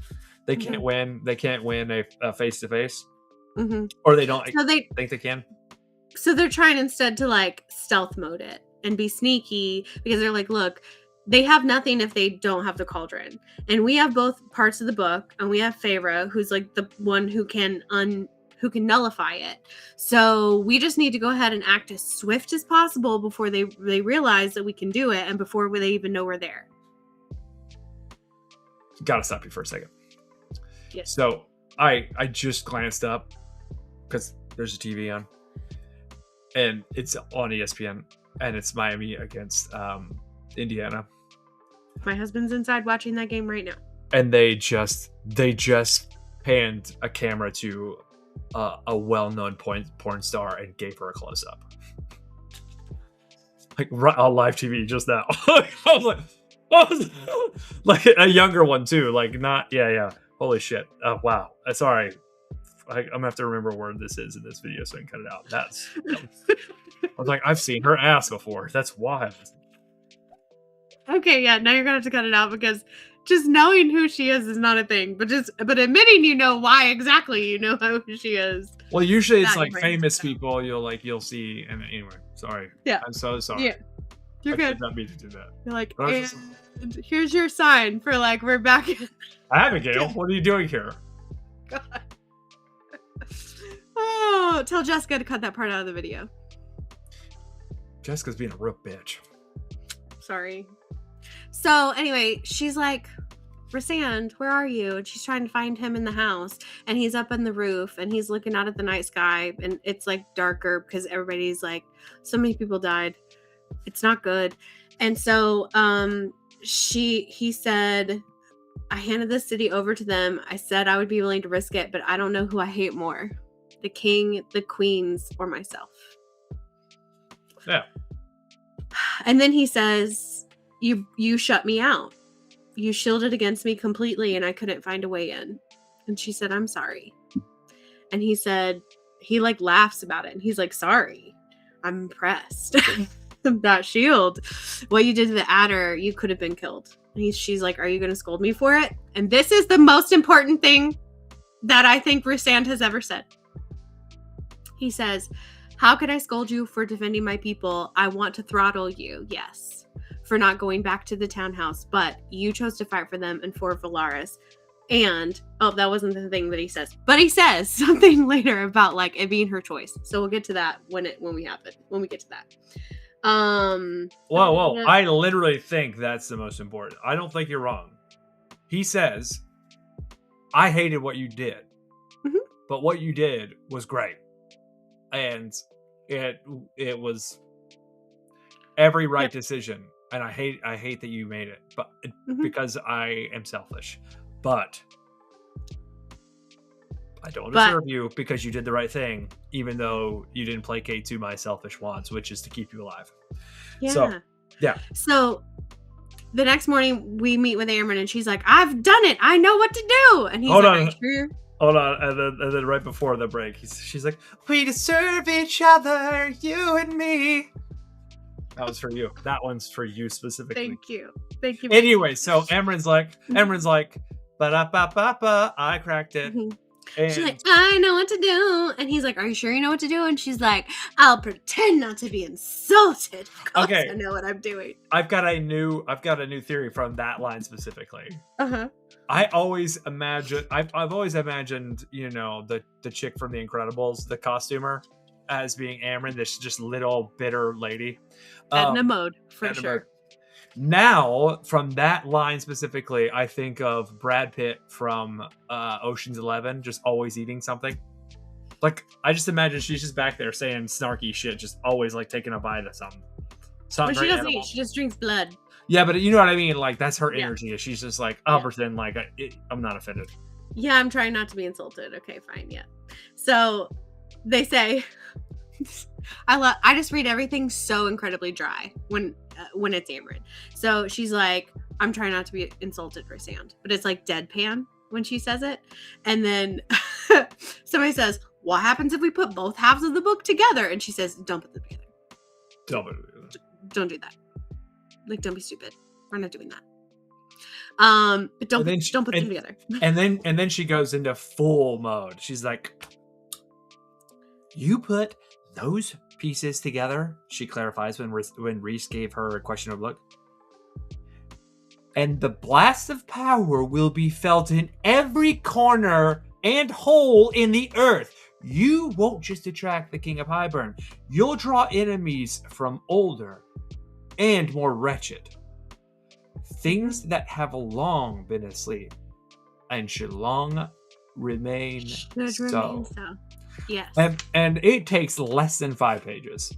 They can't win. They can't win a face-to-face, or they don't think they can. So they're trying instead to like stealth mode it and be sneaky because they're like, look, they have nothing if they don't have the cauldron. And we have both parts of the book, and we have Feyre, who's like the one who can nullify it. So we just need to go ahead and act as swift as possible before they realize that we can do it and before they even know we're there. Gotta stop you for a second. Yes. So I just glanced up because there's a TV on. And it's on ESPN, and it's Miami against Indiana. My husband's inside watching that game right now. And they just panned a camera to a well-known porn star and gave her a close-up. Like right on live TV just now. I was like, oh, like a younger one too. Like not, yeah. Holy shit. Wow. Sorry. I'm gonna have to remember where this is in this video so I can cut it out. I was like, I've seen her ass before. That's wild. Okay, yeah, now you're gonna have to cut it out because just knowing who she is not a thing, but admitting you know why exactly you know who she is. Well, usually it's like famous people you'll see, and anyway, sorry. Yeah. I'm so sorry. Yeah. You're good. I did not mean to do that. You're like, and here's your sign for like we're back. Abigail, what are you doing here? God. Oh, tell Jessica to cut that part out of the video. Jessica's being a real bitch. Sorry. So anyway, she's like, Rhysand, where are you? And she's trying to find him in the house, and he's up on the roof, and he's looking out at the night sky, and it's like darker because everybody's like, so many people died. It's not good. And so he said, I handed the city over to them. I said I would be willing to risk it, but I don't know who I hate more. The king, the queens, or myself. Yeah. And then he says, you shut me out. You shielded against me completely, and I couldn't find a way in. And she said, I'm sorry. And he said, he like laughs about it. And he's like, sorry. I'm impressed. That shield. What you did to the adder, you could have been killed. And she's like, are you going to scold me for it? And this is the most important thing that I think Rhysand has ever said. He says, how could I scold you for defending my people? I want to throttle you, yes, for not going back to the townhouse, but you chose to fight for them and for Valaris. And, that wasn't the thing that he says, but he says something later about like it being her choice. So we'll get to that when we get to that. Whoa. I literally think that's the most important. I don't think you're wrong. He says, I hated what you did, but what you did was great. And it was every right Yep. decision, and I hate that you made it, but Mhm. because I am selfish, but I don't But deserve you because you did the right thing, even though you didn't placate to my selfish wants, which is to keep you alive. So, yeah. yeah. So the next morning we meet with Amber and she's like, I've done it. I know what to do. And he's Hold like, Are you on. sure? Hold on, and then right before the break, she's like, "We deserve each other, you and me." That was for you. That one's for you specifically. Thank you. Thank you. Anyway, so Emran's like, ba da ba ba ba. I cracked it. Mhm. And She's like, I know what to do. And he's like, Are you sure you know what to do? And she's like, I'll pretend not to be insulted. Of course okay, I know what I'm doing. I've got a new theory from that line specifically. Uh-huh. I've always imagined, you know, the chick from The Incredibles, the costumer, as being Amran, this just little bitter lady. Edna mode, for Edna sure. mode. Now, from that line specifically, I think of Brad Pitt from Ocean's 11, just always eating something. Like, I just imagine she's just back there saying snarky shit, just always like taking a bite of something. But she doesn't eat, she just drinks blood. Yeah, but you know what I mean? Like, that's her Yeah. energy. She's just like, I'll pretend like I'm not offended. Yeah, I'm trying not to be insulted. Okay, fine, yeah. So they say, I just read everything so incredibly dry when it's Amran. So she's like, I'm trying not to be insulted for sand, but it's like deadpan when she says it. And then somebody says, what happens if we put both halves of the book together? And she says, don't put them together. Don't do that. Like, don't be stupid. We're not doing that. But don't put them together. And then she goes into full mode. She's like, you put those pieces together, she clarifies when Reese gave her a questionable look. And the blast of power will be felt in every corner and hole in the earth. You won't just attract the King of Highburn. You'll draw enemies from older and more wretched. Things that have long been asleep and should long remain so. Yes. And it takes less than 5 pages.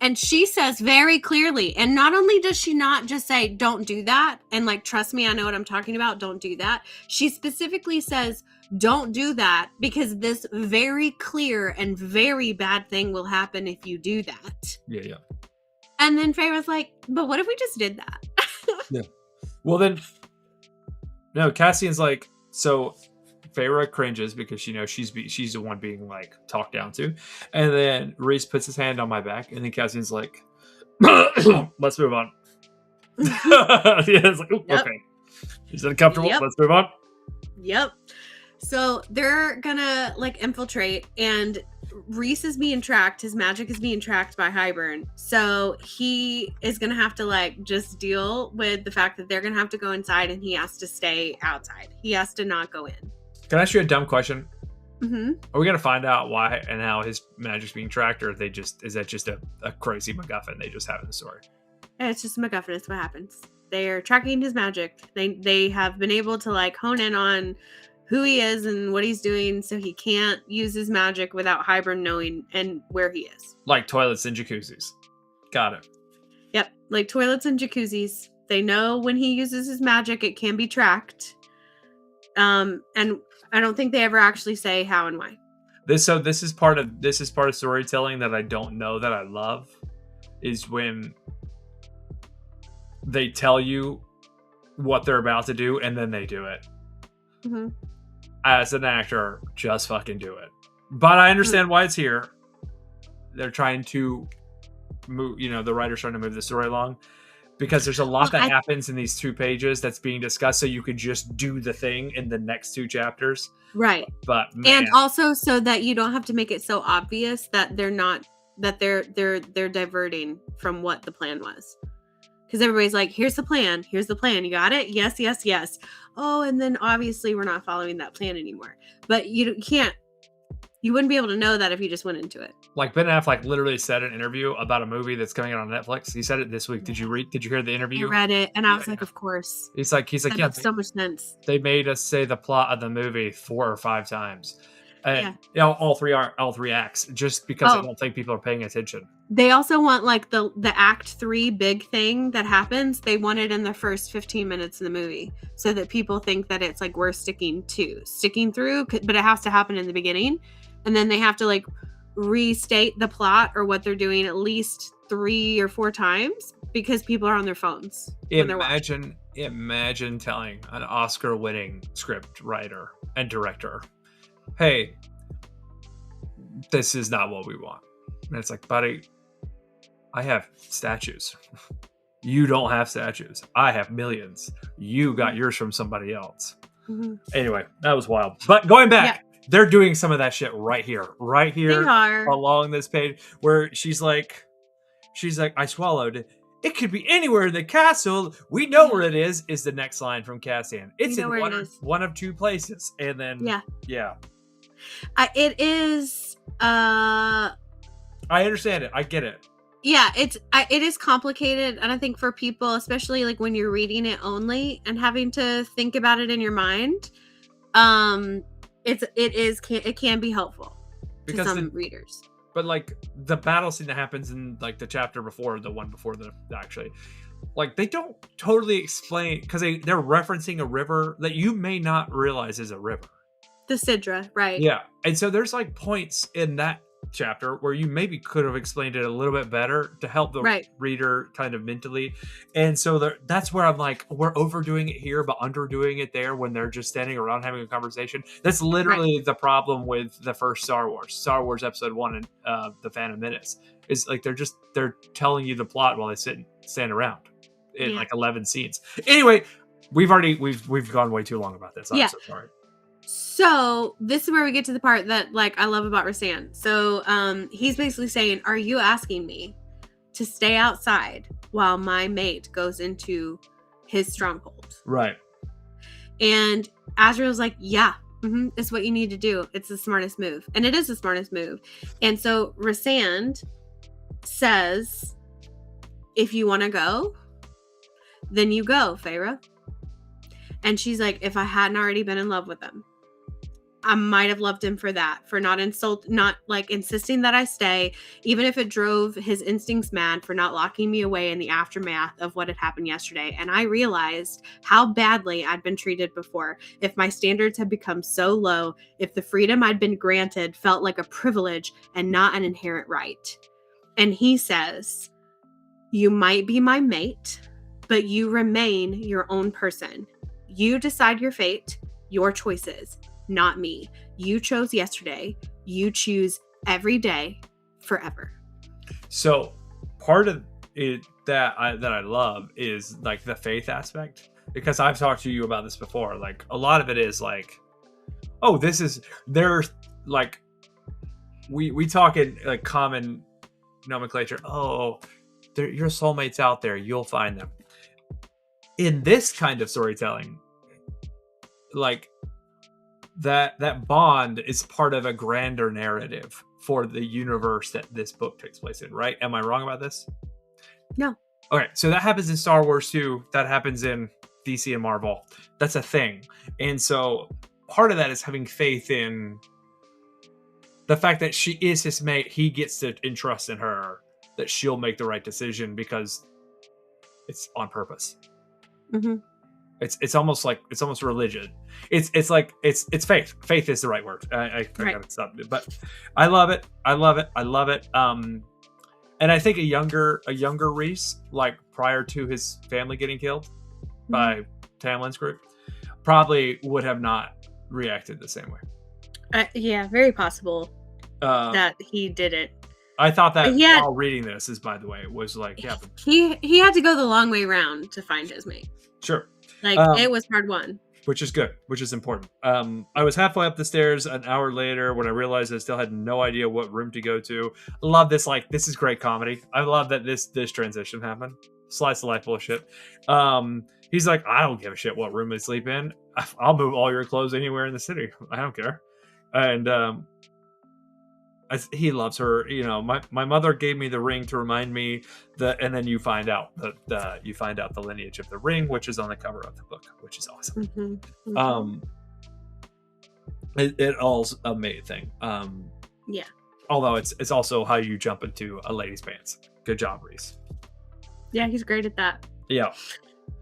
And she says very clearly, and not only does she not just say, don't do that, and like, trust me, I know what I'm talking about, don't do that. She specifically says, don't do that, because this very clear and very bad thing will happen if you do that. Yeah. And then Feyre's like, but what if we just did that? Yeah. Well, then, no, Cassian's like, so Feyre cringes because she knows she's the one being like talked down to, and then Reese puts his hand on my back, and then Cassian's like, let's move on. Yeah, it's like, okay, is it uncomfortable? Yep. Let's move on. Yep. So they're gonna like infiltrate, and Reese is being tracked. His magic is being tracked by Highburn. So he is gonna have to like just deal with the fact that they're gonna have to go inside, and he has to stay outside. He has to not go in. Can I ask you a dumb question? Mm-hmm. Are we gonna find out why and how his magic's being tracked, or is that just a crazy MacGuffin they just have in the story? And it's just a MacGuffin. It's what happens. They are tracking his magic. They have been able to like hone in on who he is and what he's doing, so he can't use his magic without Highburn knowing and where he is. Like toilets and jacuzzis. Got it. Yep, like toilets and jacuzzis. They know when he uses his magic, it can be tracked. And I don't think they ever actually say how and why. This is part of storytelling that I don't know that I love, is when they tell you what they're about to do and then they do it. Mm-hmm. As an actor, just fucking do it. But I understand why it's here. They're trying to move, the writer's trying to move the story along, because there's a lot that happens in these 2 pages that's being discussed, so you could just do the thing in the next 2 chapters. Right. But man. And also so that you don't have to make it so obvious that they're diverting from what the plan was. Because everybody's like, here's the plan. You got it? Yes. Oh, and then obviously we're not following that plan anymore. But you wouldn't be able to know that if you just went into it. Like Ben Affleck literally said in an interview about a movie that's coming out on Netflix. He said it this week. Did you hear the interview? I read it, and I was like, of course. He's like, that yeah, makes so much sense. They made us say the plot of the movie 4 or 5 times. And all three acts, just because I don't think people are paying attention. They also want like the act 3 big thing that happens. They want it in the first 15 minutes of the movie so that people think that it's like we're sticking through, but it has to happen in the beginning, and then they have to like restate the plot or what they're doing at least 3 or 4 times because people are on their phones. Imagine telling an Oscar-winning script writer and director, hey, this is not what we want. And it's like, buddy, I have statues. You don't have statues. I have millions. You got yours from somebody else. Mm-hmm. Anyway, that was wild. But going back, they're doing some of that shit right here along this page where she's like, I swallowed it. It could be anywhere in the castle. We know where it is the next line from Cassian. It's in one of 2 places. And then, it is, I understand it. I get it. Yeah, it is complicated. And I think for people, especially like when you're reading it only and having to think about it in your mind, it can be helpful to some readers. But like the battle scene that happens in like the chapter before, the one before actually, like they don't totally explain, because they're referencing a river that you may not realize is a river. The Sidra, right? Yeah. And so there's like points in that chapter where you maybe could have explained it a little bit better to help the reader kind of mentally. And so that's where I'm like, we're overdoing it here but underdoing it there when they're just standing around having a conversation. That's literally the problem with the first Star Wars episode 1 and The Phantom Menace. Is like they're telling you the plot while they stand around in like 11 scenes. Anyway, we've gone way too long about this. I'm so sorry. So this is where we get to the part that like I love about Rhysand. So he's basically saying, are you asking me to stay outside while my mate goes into his stronghold? Right. And Azriel's like, yeah, it's what you need to do. It's the smartest move. And it is the smartest move. And so Rhysand says, if you want to go, then you go, Feyre. And she's like, if I hadn't already been in love with him, I might have loved him for that, for not insisting that I stay, even if it drove his instincts mad, for not locking me away in the aftermath of what had happened yesterday. And I realized how badly I'd been treated before, if my standards had become so low, if the freedom I'd been granted felt like a privilege and not an inherent right. And he says, you might be my mate, but you remain your own person. You decide your fate, your choices, not me. You chose yesterday. You choose every day, forever. So part of it that I love is like the faith aspect, because I've talked to you about this before. Like a lot of it is like, oh, they're like, we talk in like common nomenclature. Oh, your soulmates out there. You'll find them. In this kind of storytelling, like that bond is part of a grander narrative for the universe that this book takes place in, right? Am I wrong about this? No. Okay, so that happens in Star Wars too. That happens in DC and Marvel. That's a thing. And so part of that is having faith in the fact that she is his mate. He gets to entrust in her that she'll make the right decision because it's on purpose. Mm-hmm. It's almost religion. It's like it's faith. Faith is the right word. I gotta stop it, but I love it. And I think a younger Rhys, like prior to his family getting killed by Tamlin's group, probably would have not reacted the same way. Yeah, very possible that he didn't. I thought that while reading this, by the way, was like, yeah. He had to go the long way round to find his mate. Sure. Like, it was hard won. Which is good, which is important. I was halfway up the stairs an hour later when I realized I still had no idea what room to go to. I love this. Like, this is great comedy. I love that this transition happened. Slice of life bullshit. He's like, I don't give a shit what room they sleep in. I'll move all your clothes anywhere in the city. I don't care. And he loves her. You know, my mother gave me the ring to remind me that, and then you find out the lineage of the ring, which is on the cover of the book, which is awesome. Mm-hmm. Mm-hmm. It all's a maid thing. Yeah. Although it's also how you jump into a lady's pants. Good job, Reese. Yeah, he's great at that. Yeah.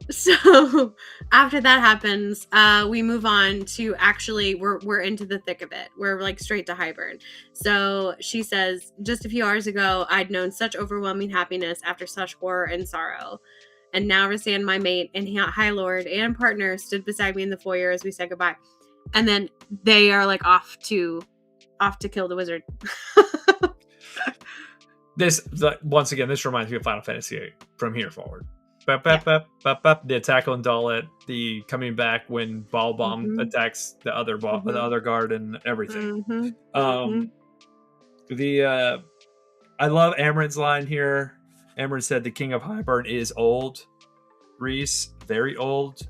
So after that happens, we move on to actually we're into the thick of it. We're like straight to Hybern. So she says, just a few hours ago, I'd known such overwhelming happiness after such horror and sorrow. And now Rasan, my mate, and High Lord and partner stood beside me in the foyer as we said goodbye. And then they are like off to kill the wizard. Once again, this reminds me of Final Fantasy VIII from here forward. The attack on Dalit, the coming back when Ball Bomb attacks the other the other guard and everything. I love Amaran's line here. Amaran said the King of Hybern is old. Reese, very old.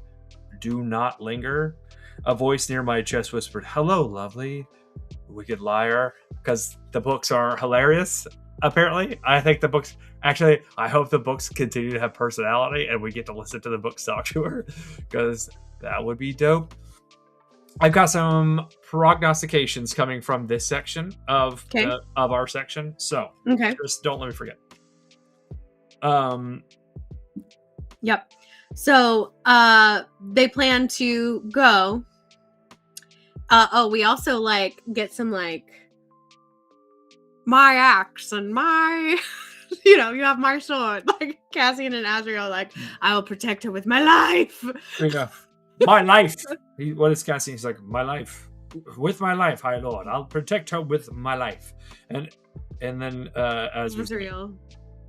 Do not linger. A voice near my chest whispered, "Hello, lovely." Wicked liar. Because the books are hilarious. Apparently, I think the books. Actually, I hope the books continue to have personality, and we get to listen to the books talk to her, because that would be dope. I've got some prognostications coming from this section of our section, so just don't let me forget. Yep. So they plan to go. We also like get some like my axe and my you have my sword, like Cassian and Azrael, like I will protect her with my life. Yeah. My life. What is Cassian? He's like, my life. With my life, High Lord. I'll protect her with my life. And then Azrael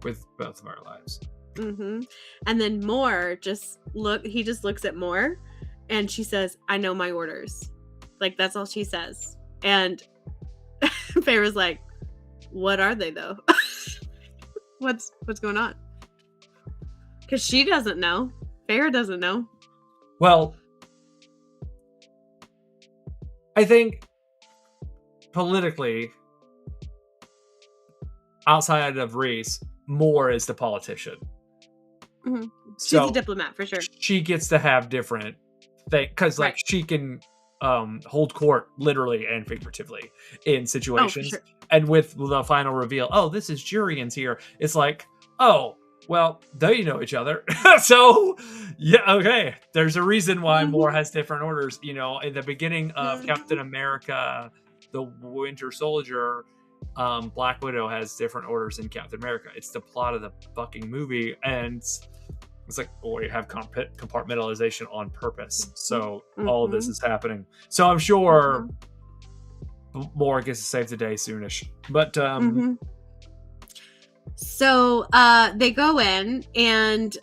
with both of our lives. And then Moore he just looks at Moore and she says, I know my orders. Like that's all she says. And Feyre's like, what are they though? What's going on? Because she doesn't know. Feyre doesn't know. Well, I think politically, outside of Reese, Moore is the politician. She's a diplomat for sure. She gets to have different things because, like, she can hold court literally and figuratively in situations. For sure. And with the final reveal, this is Jurian's here. It's like, well, they know each other. So, yeah, okay. There's a reason why Moore has different orders. In the beginning of Captain America, the Winter Soldier, Black Widow has different orders than Captain America. It's the plot of the fucking movie. And it's like, we have compartmentalization on purpose. So all of this is happening. So I'm sure Moore gets to save the day soonish. But, So they go in and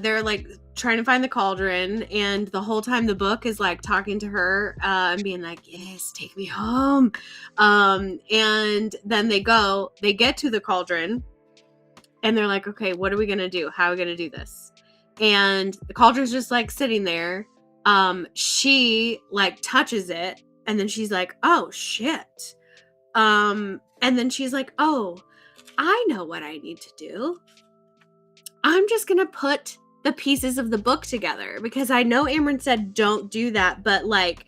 they're like trying to find the cauldron, and the whole time the book is like talking to her and being like, yes, take me home. And then they get to the cauldron and they're like, okay, what are we gonna do? How are we gonna do this? And the cauldron's just like sitting there. She like touches it and then she's like, oh shit. And then she's like, oh, I know what I need to do. I'm just going to put the pieces of the book together, because I know Amren said don't do that, but like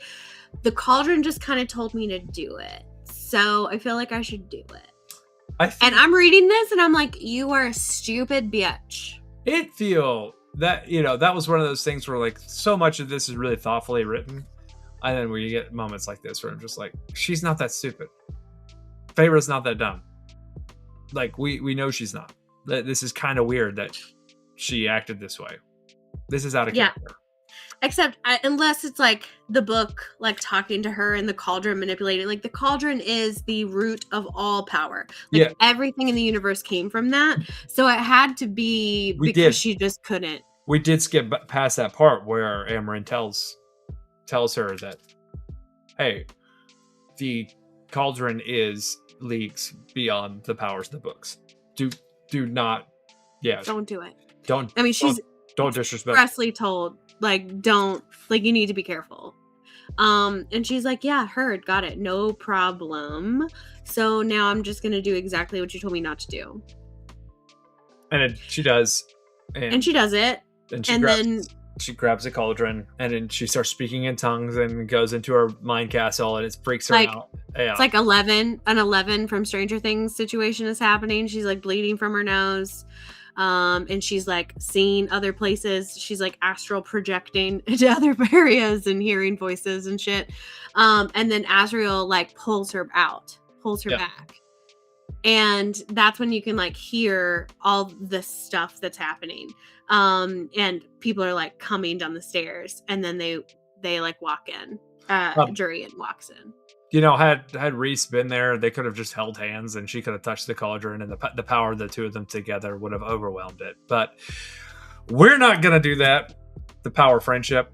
the cauldron just kind of told me to do it. So I feel like I should do it. And I'm reading this and I'm like, you are a stupid bitch. It feel that, that was one of those things where like so much of this is really thoughtfully written. And then where you get moments like this where I'm just like, she's not that stupid. Feyre's not that dumb. Like, we know she's not. This is kind of weird that she acted this way. This is out of character. Except, unless it's, like, the book, like, talking to her and the cauldron manipulating. Like, the cauldron is the root of all power. Like, everything in the universe came from that. So it had to be because she just couldn't. We did skip past that part where Amaran tells her that, hey, the cauldron is leagues beyond the powers of the books. Do not, don't do it. Don't. I mean, she's don't disrespect. Expressly told, like, don't, like, you need to be careful. And she's like, yeah, heard, got it, no problem. So now I'm just gonna do exactly what you told me not to do. And she does. And she does it. And then she grabs a cauldron and then she starts speaking in tongues and goes into her mind castle and it freaks her Like, out. Yeah. It's like 11, an 11 from Stranger Things situation is happening. She's like bleeding from her nose. And she's like seeing other places. She's like astral projecting into other areas and hearing voices and shit. And then Azrael like pulls her back. And that's when you can like hear all the stuff that's happening. And people are like coming down the stairs, and then they like walk in. Jurian walks in. You know, had Reese been there, they could have just held hands and she could have touched the cauldron, and the power of the two of them together would have overwhelmed it. But we're not gonna do that. The power of friendship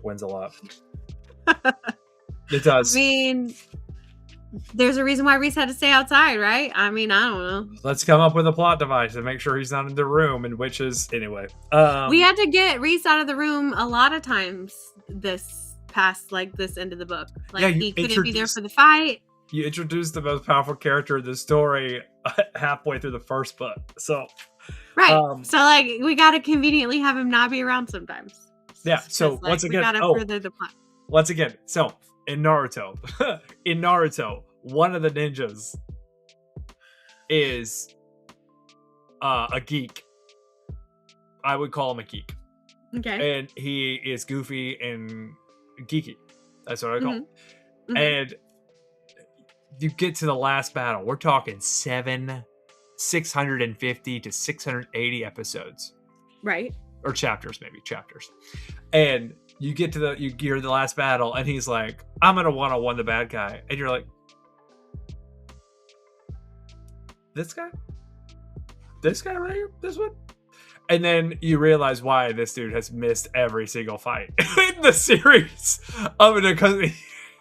wins a lot. It does. I mean, there's a reason why Reese had to stay outside, right? I mean, I don't know. Let's come up with a plot device and make sure he's not in the room, and which is anyway. We had to get Reese out of the room a lot of times this end of the book. Like, he couldn't be there for the fight. You introduced the most powerful character in the story halfway through the first book. So right. So like we gotta conveniently have him not be around sometimes. Yeah. So like, once again, we gotta further the plot. Once again, so in Naruto, one of the ninjas is a geek. I would call him a geek. Okay. And he is goofy and geeky. That's what I call him. Mm-hmm. And you get to the last battle. We're talking 650 to 680 episodes. Right. Or chapters, maybe. Chapters. And you get to you gear the last battle, and he's like, I'm going to one-on-one the bad guy. And you're like, this guy? This guy right here? This one? And then you realize why this dude has missed every single fight in the series. Because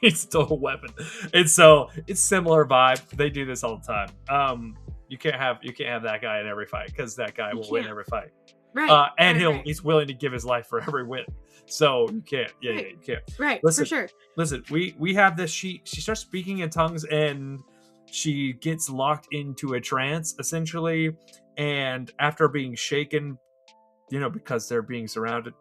he stole a weapon. And so it's similar vibe. They do this all the time. You can't have that guy in every fight, because that guy will win every fight. Right. And he's willing to give his life for every win. So you can't. Yeah, right. you can't. Right, listen, for sure. Listen, we have this. She starts speaking in tongues, and she gets locked into a trance, essentially. And after being shaken, because they're being surrounded,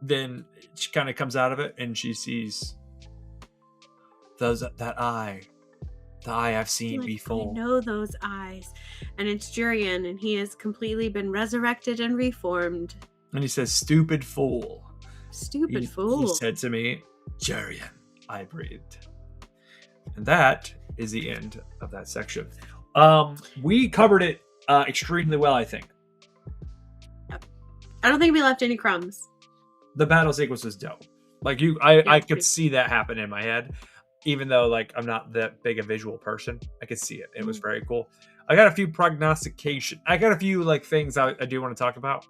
then she kind of comes out of it, and she sees that eye. The eye I've seen before. I know those eyes. And it's Jurian, and he has completely been resurrected and reformed. And he says, stupid fool. Stupid fool. He said to me, Jurian, I breathed. And that is the end of that section. We covered it extremely well, I think. I don't think we left any crumbs. The battle sequence was dope. Like I could see that happen in my head. Even though, like, I'm not that big a visual person, I could see it. It was very cool. I got a few things I do want to talk about.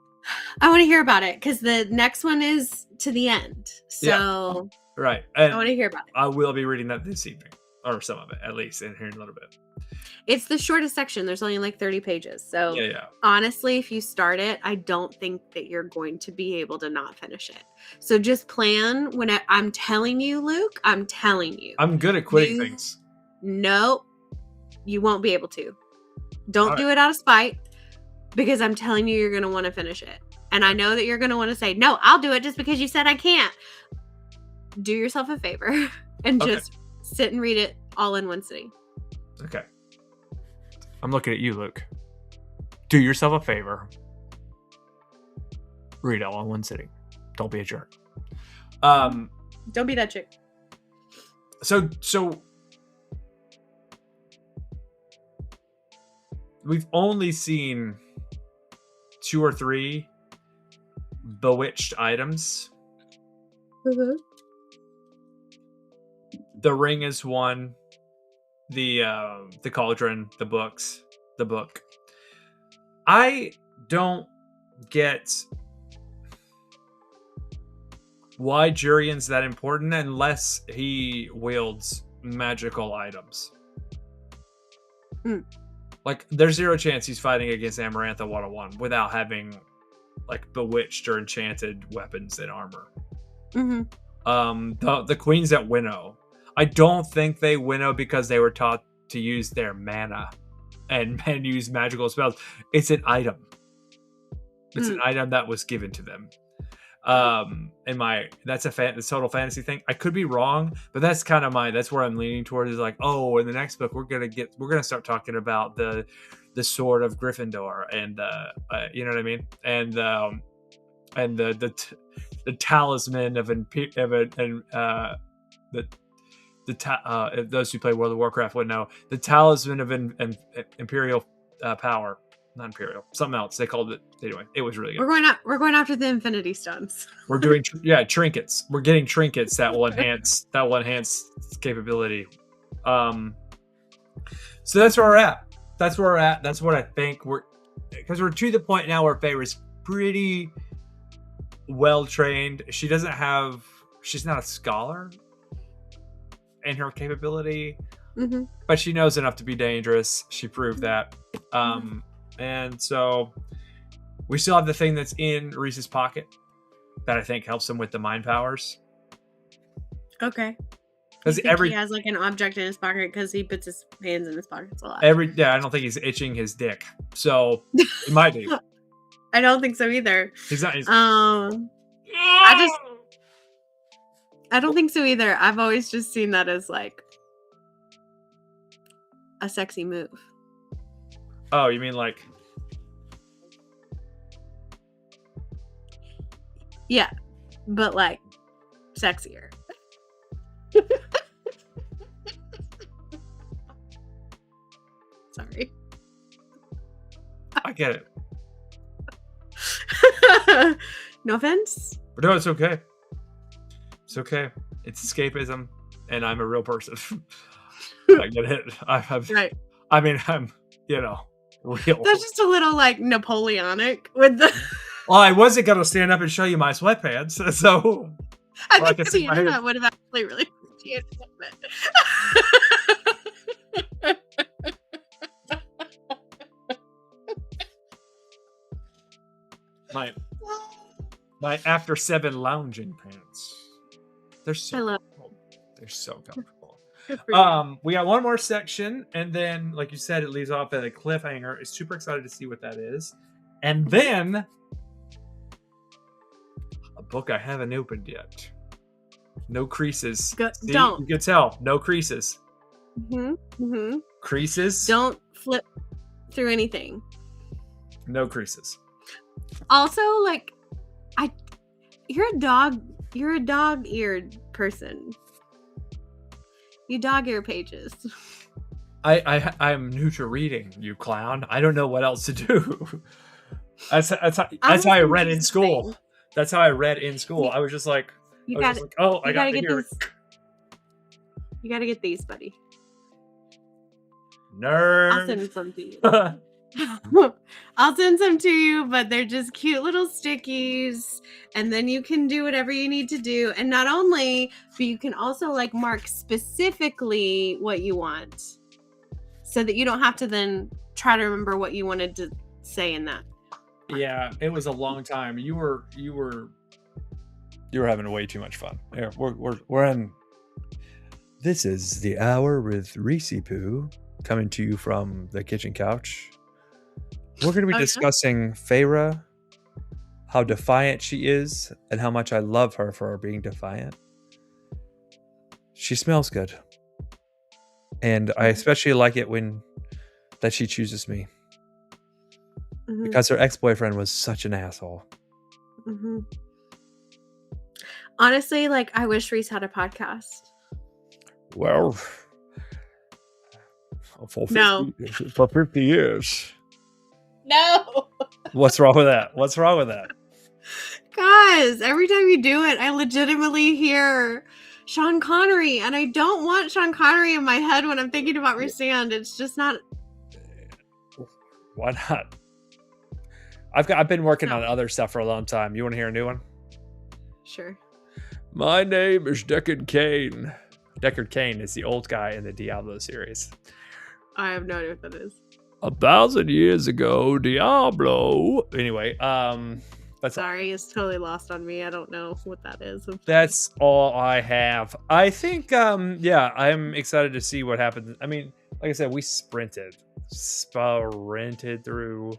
I want to hear about it, because the next one is to the end. So, right. And I want to hear about it. I will be reading that this evening, or some of it, at least, in here in a little bit. It's the shortest section. There's only like 30 pages. So, honestly, if you start it, I don't think that you're going to be able to not finish it. So just plan when I'm telling you, Luke, I'm telling you. I'm good at quitting things. No, you won't be able to. Don't do it out of spite, because I'm telling you, you're going to want to finish it. And I know that you're going to want to say, no, I'll do it just because you said I can't. Do yourself a favor and just sit and read it all in one sitting. Okay. I'm looking at you, Luke. Do yourself a favor. Read it all in one sitting. Don't be a jerk. Don't be that chick. So we've only seen 2 or 3 bewitched items. Mm-hmm. The ring is one. The cauldron, the book. I don't get why Jurian's that important unless he wields magical items. Like, there's zero chance he's fighting against Amarantha 101 without having like bewitched or enchanted weapons and armor. Mm-hmm. The queens that winnow, I don't think they winnow because they were taught to use their mana and use magical spells. It's an item. It's an item that was given to them. That's the total fantasy thing. I could be wrong, but that's kind of that's where I'm leaning towards, is like, oh, in the next book we're gonna start talking about the sword of Gryffindor, and you know what I mean, and the talisman of those who play World of Warcraft would know, the talisman of imperial power. Not imperial, something else they called it. Anyway, it was really good. We're going after the Infinity Stones. We're doing trinkets. We're getting trinkets that will enhance capability. So that's where we're at. That's what I think because we're to the point now where Feyre's pretty well trained. She's not a scholar in her capability, but she knows enough to be dangerous. She proved that. And so we still have the thing that's in Reese's pocket that I think helps him with the mind powers. Okay. Because he has like an object in his pocket because he puts his hands in his pockets a lot. I don't think he's itching his dick. So it might be. I don't think so either. He's not. I don't think so either. I've always just seen that as like a sexy move. Oh, you mean like? Yeah, but like sexier. Sorry. I get it. No offense. But no, it's okay. It's okay. It's escapism, and I'm a real person. I get it. Right. I mean, I'm, real. That's just a little like Napoleonic with the. Well, I wasn't gonna stand up and show you my sweatpants, so I think the internet would have actually really appreciated it. My after 7 lounging pants. They're so comfortable. We got one more section, and then, like you said, it leaves off at a cliffhanger. I'm super excited to see what that is. And then a book I haven't opened yet. No creases. Don't. You can tell. No creases. Creases. Don't flip through anything. No creases. Also, like, you're a dog-eared person. You dog-ear pages. I'm new to reading, you clown. I don't know what else to do. That's how I read in school. That's how I read in school. I was just like, I got to hear. You gotta get these, buddy. Nerd. I'll send some to you. I'll send some to you, but they're just cute little stickies, and then you can do whatever you need to do. And not only, but you can also like mark specifically what you want, so that you don't have to then try to remember what you wanted to say in that. Yeah, it was a long time. You were having way too much fun. Here, we're in. This is the hour with Reese Poo, coming to you from the kitchen couch. We're going to be discussing Feyre, how defiant she is, and how much I love her for being defiant. She smells good. And I especially like it that she chooses me. Mm-hmm. Because her ex-boyfriend was such an asshole. Mm-hmm. Honestly, like, I wish Reese had a podcast. Well, for 50 years. No. What's wrong with that? Guys, every time you do it, I legitimately hear Sean Connery, and I don't want Sean Connery in my head when I'm thinking about Rhysand. It's just not. Why not? I've been working on other stuff for a long time. You want to hear a new one? Sure. My name is Deckard Cain. Deckard Cain is the old guy in the Diablo series. I have no idea what that is. 1,000 years ago, Diablo. Anyway, that's sorry, it's totally lost on me. I don't know what that is. That's all I have. I think, I'm excited to see what happens. I mean, like I said, we sprinted through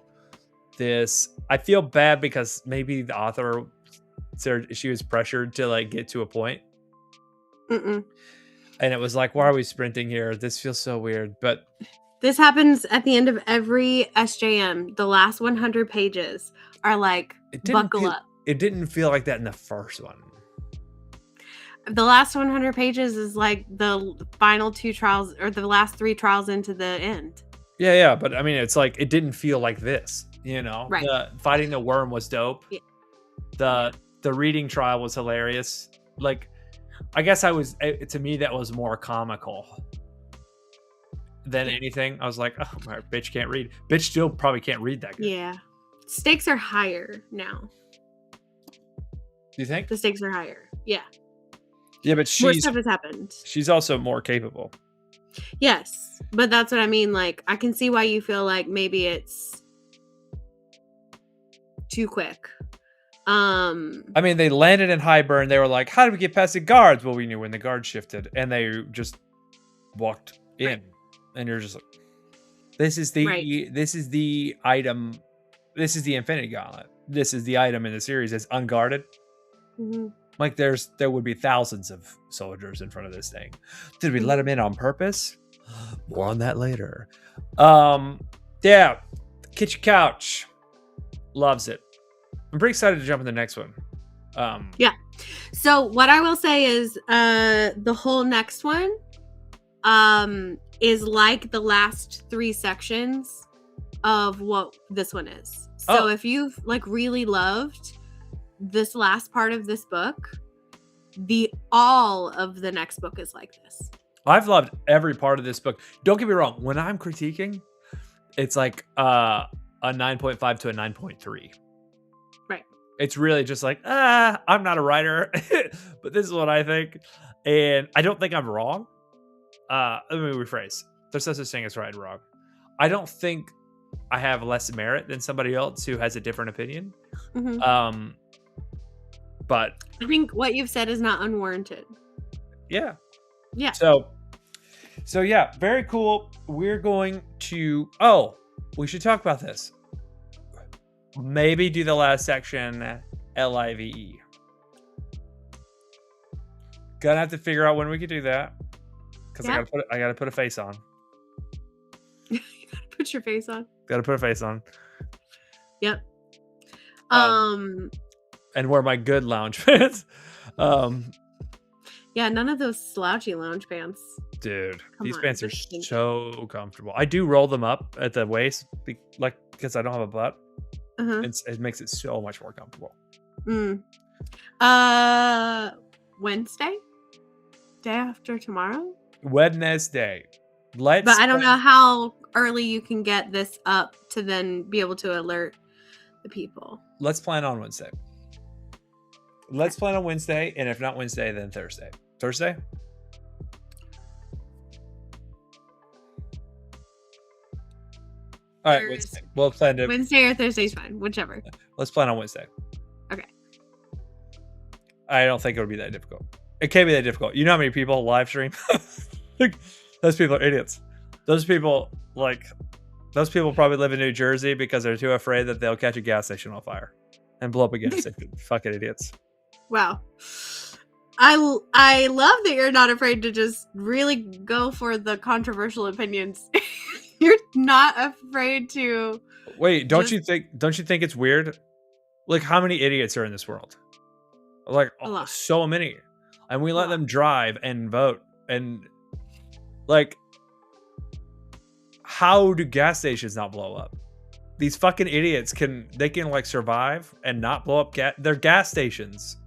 this. I feel bad because maybe the author she was pressured to like get to a point. Mm-mm. And it was like, why are we sprinting here? This feels so weird. But this happens at the end of every SJM. The last 100 pages are like, buckle up. It didn't feel like that in the first one. The last 100 pages is like the final 2 trials, or the last 3 trials into the end. Yeah. But I mean, it's like, it didn't feel like this, Right. The fighting the worm was dope. Yeah. The reading trial was hilarious. Like, I guess to me, that was more comical than anything. I was like, oh, my bitch can't read. Bitch still probably can't read that good. Yeah. Stakes are higher now. Do you think? The stakes are higher. Yeah. Yeah, but more stuff has happened. She's also more capable. Yes, but that's what I mean. Like, I can see why you feel like maybe it's too quick. I mean, they landed in Highburn. They were like, how did we get past the guards? Well, we knew when the guards shifted, and they just walked in. Right. And you're just like, this is the item. This is the Infinity Gauntlet. This is the item in the series that's unguarded. Mm-hmm. Like, there would be thousands of soldiers in front of this thing. Did we let them in on purpose? More on that later. Yeah. Kitchen Couch loves it. I'm pretty excited to jump in the next one. Yeah. So what I will say is, the whole next one, is like the last 3 sections of what this one is. So if you've like really loved this last part of this book, all of the next book is like this. I've loved every part of this book. Don't get me wrong. When I'm critiquing, it's like a 9.5 to a 9.3. Right. It's really just like, I'm not a writer, but this is what I think. And I don't think I'm wrong. Let me rephrase. There's no such thing as right and wrong. I don't think I have less merit than somebody else who has a different opinion. Mm-hmm. But I think what you've said is not unwarranted. Yeah. Yeah. So yeah, very cool. We're going to, we should talk about this. Maybe do the last section LIVE. Gonna have to figure out when we could do that. Because I gotta put a face on. You gotta put your face on. Gotta put a face on. Yep. And wear my good lounge pants. Yeah, none of those slouchy lounge pants. Dude, these pants are so comfortable. I do roll them up at the waist, because I don't have a butt. Uh-huh. It makes it so much more comfortable. Wednesday? Day after tomorrow? Wednesday. But I don't know how early you can get this up to then be able to alert the people. Let's plan on Wednesday. Let's plan on Wednesday, and if not Wednesday, then Thursday. Thursday? All right, Wednesday. We'll plan to Wednesday or Thursday's fine, whichever. Let's plan on Wednesday. Okay. I don't think it would be that difficult. It can't be that difficult. You know how many people live stream? Those people are idiots. Those people probably live in New Jersey because they're too afraid that they'll catch a gas station on fire and blow up a gas station. Fucking idiots. Wow. I love that you're not afraid to just really go for the controversial opinions. You're not afraid to. Wait, don't you think it's weird? Like, how many idiots are in this world? Like, so many. And we let them drive and vote. And like, how do gas stations not blow up? These fucking idiots can like survive and not blow up their gas stations.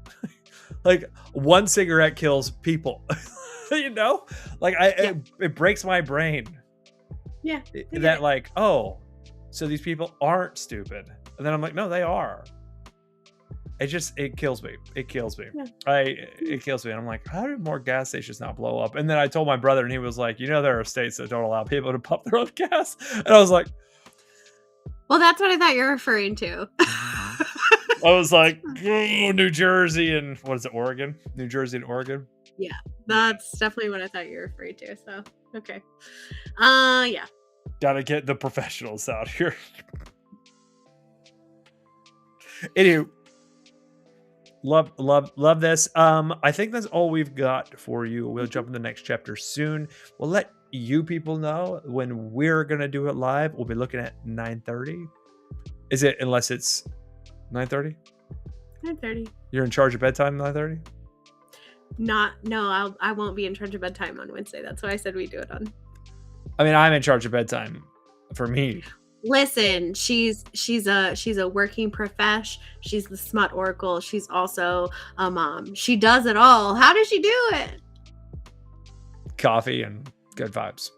Like, one cigarette kills people. You know? Like, it breaks my brain. Yeah. That like, so these people aren't stupid. And then I'm like, no, they are. It kills me. It kills me. Yeah. It kills me. And I'm like, how do more gas stations not blow up? And then I told my brother, and he was like, there are states that don't allow people to pump their own gas. And I was like, well, that's what I thought you were referring to. I was like, New Jersey and what is it, Oregon? New Jersey and Oregon. Yeah, that's definitely what I thought you were referring to. So, okay. Yeah. Gotta get the professionals out here. Anywho, love this. I think that's all we've got for you. We'll jump in the next chapter soon. We'll let you people know when we're gonna do it live. We'll be looking at 9:30. Is it, unless it's 9:30? 9:30. You're in charge of bedtime 9:30? I won't be in charge of bedtime on Wednesday. That's why I said we do it on. I mean, I'm in charge of bedtime for me. Listen, she's a working profesh. She's the smut oracle. She's also a mom. She does it all. How does she do it? Coffee and good vibes.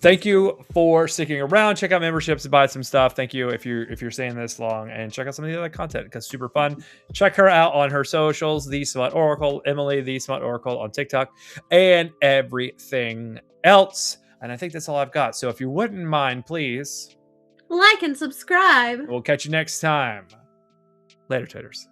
Thank you for sticking around. Check out memberships and buy some stuff. Thank you if you're staying this long, and check out some of the other content because super fun. Check her out on her socials, The Smut Oracle, Emily The Smut Oracle on TikTok, and everything else. And I think that's all I've got. So if you wouldn't mind, please Like and subscribe. we'll catch you next time. Later, taters.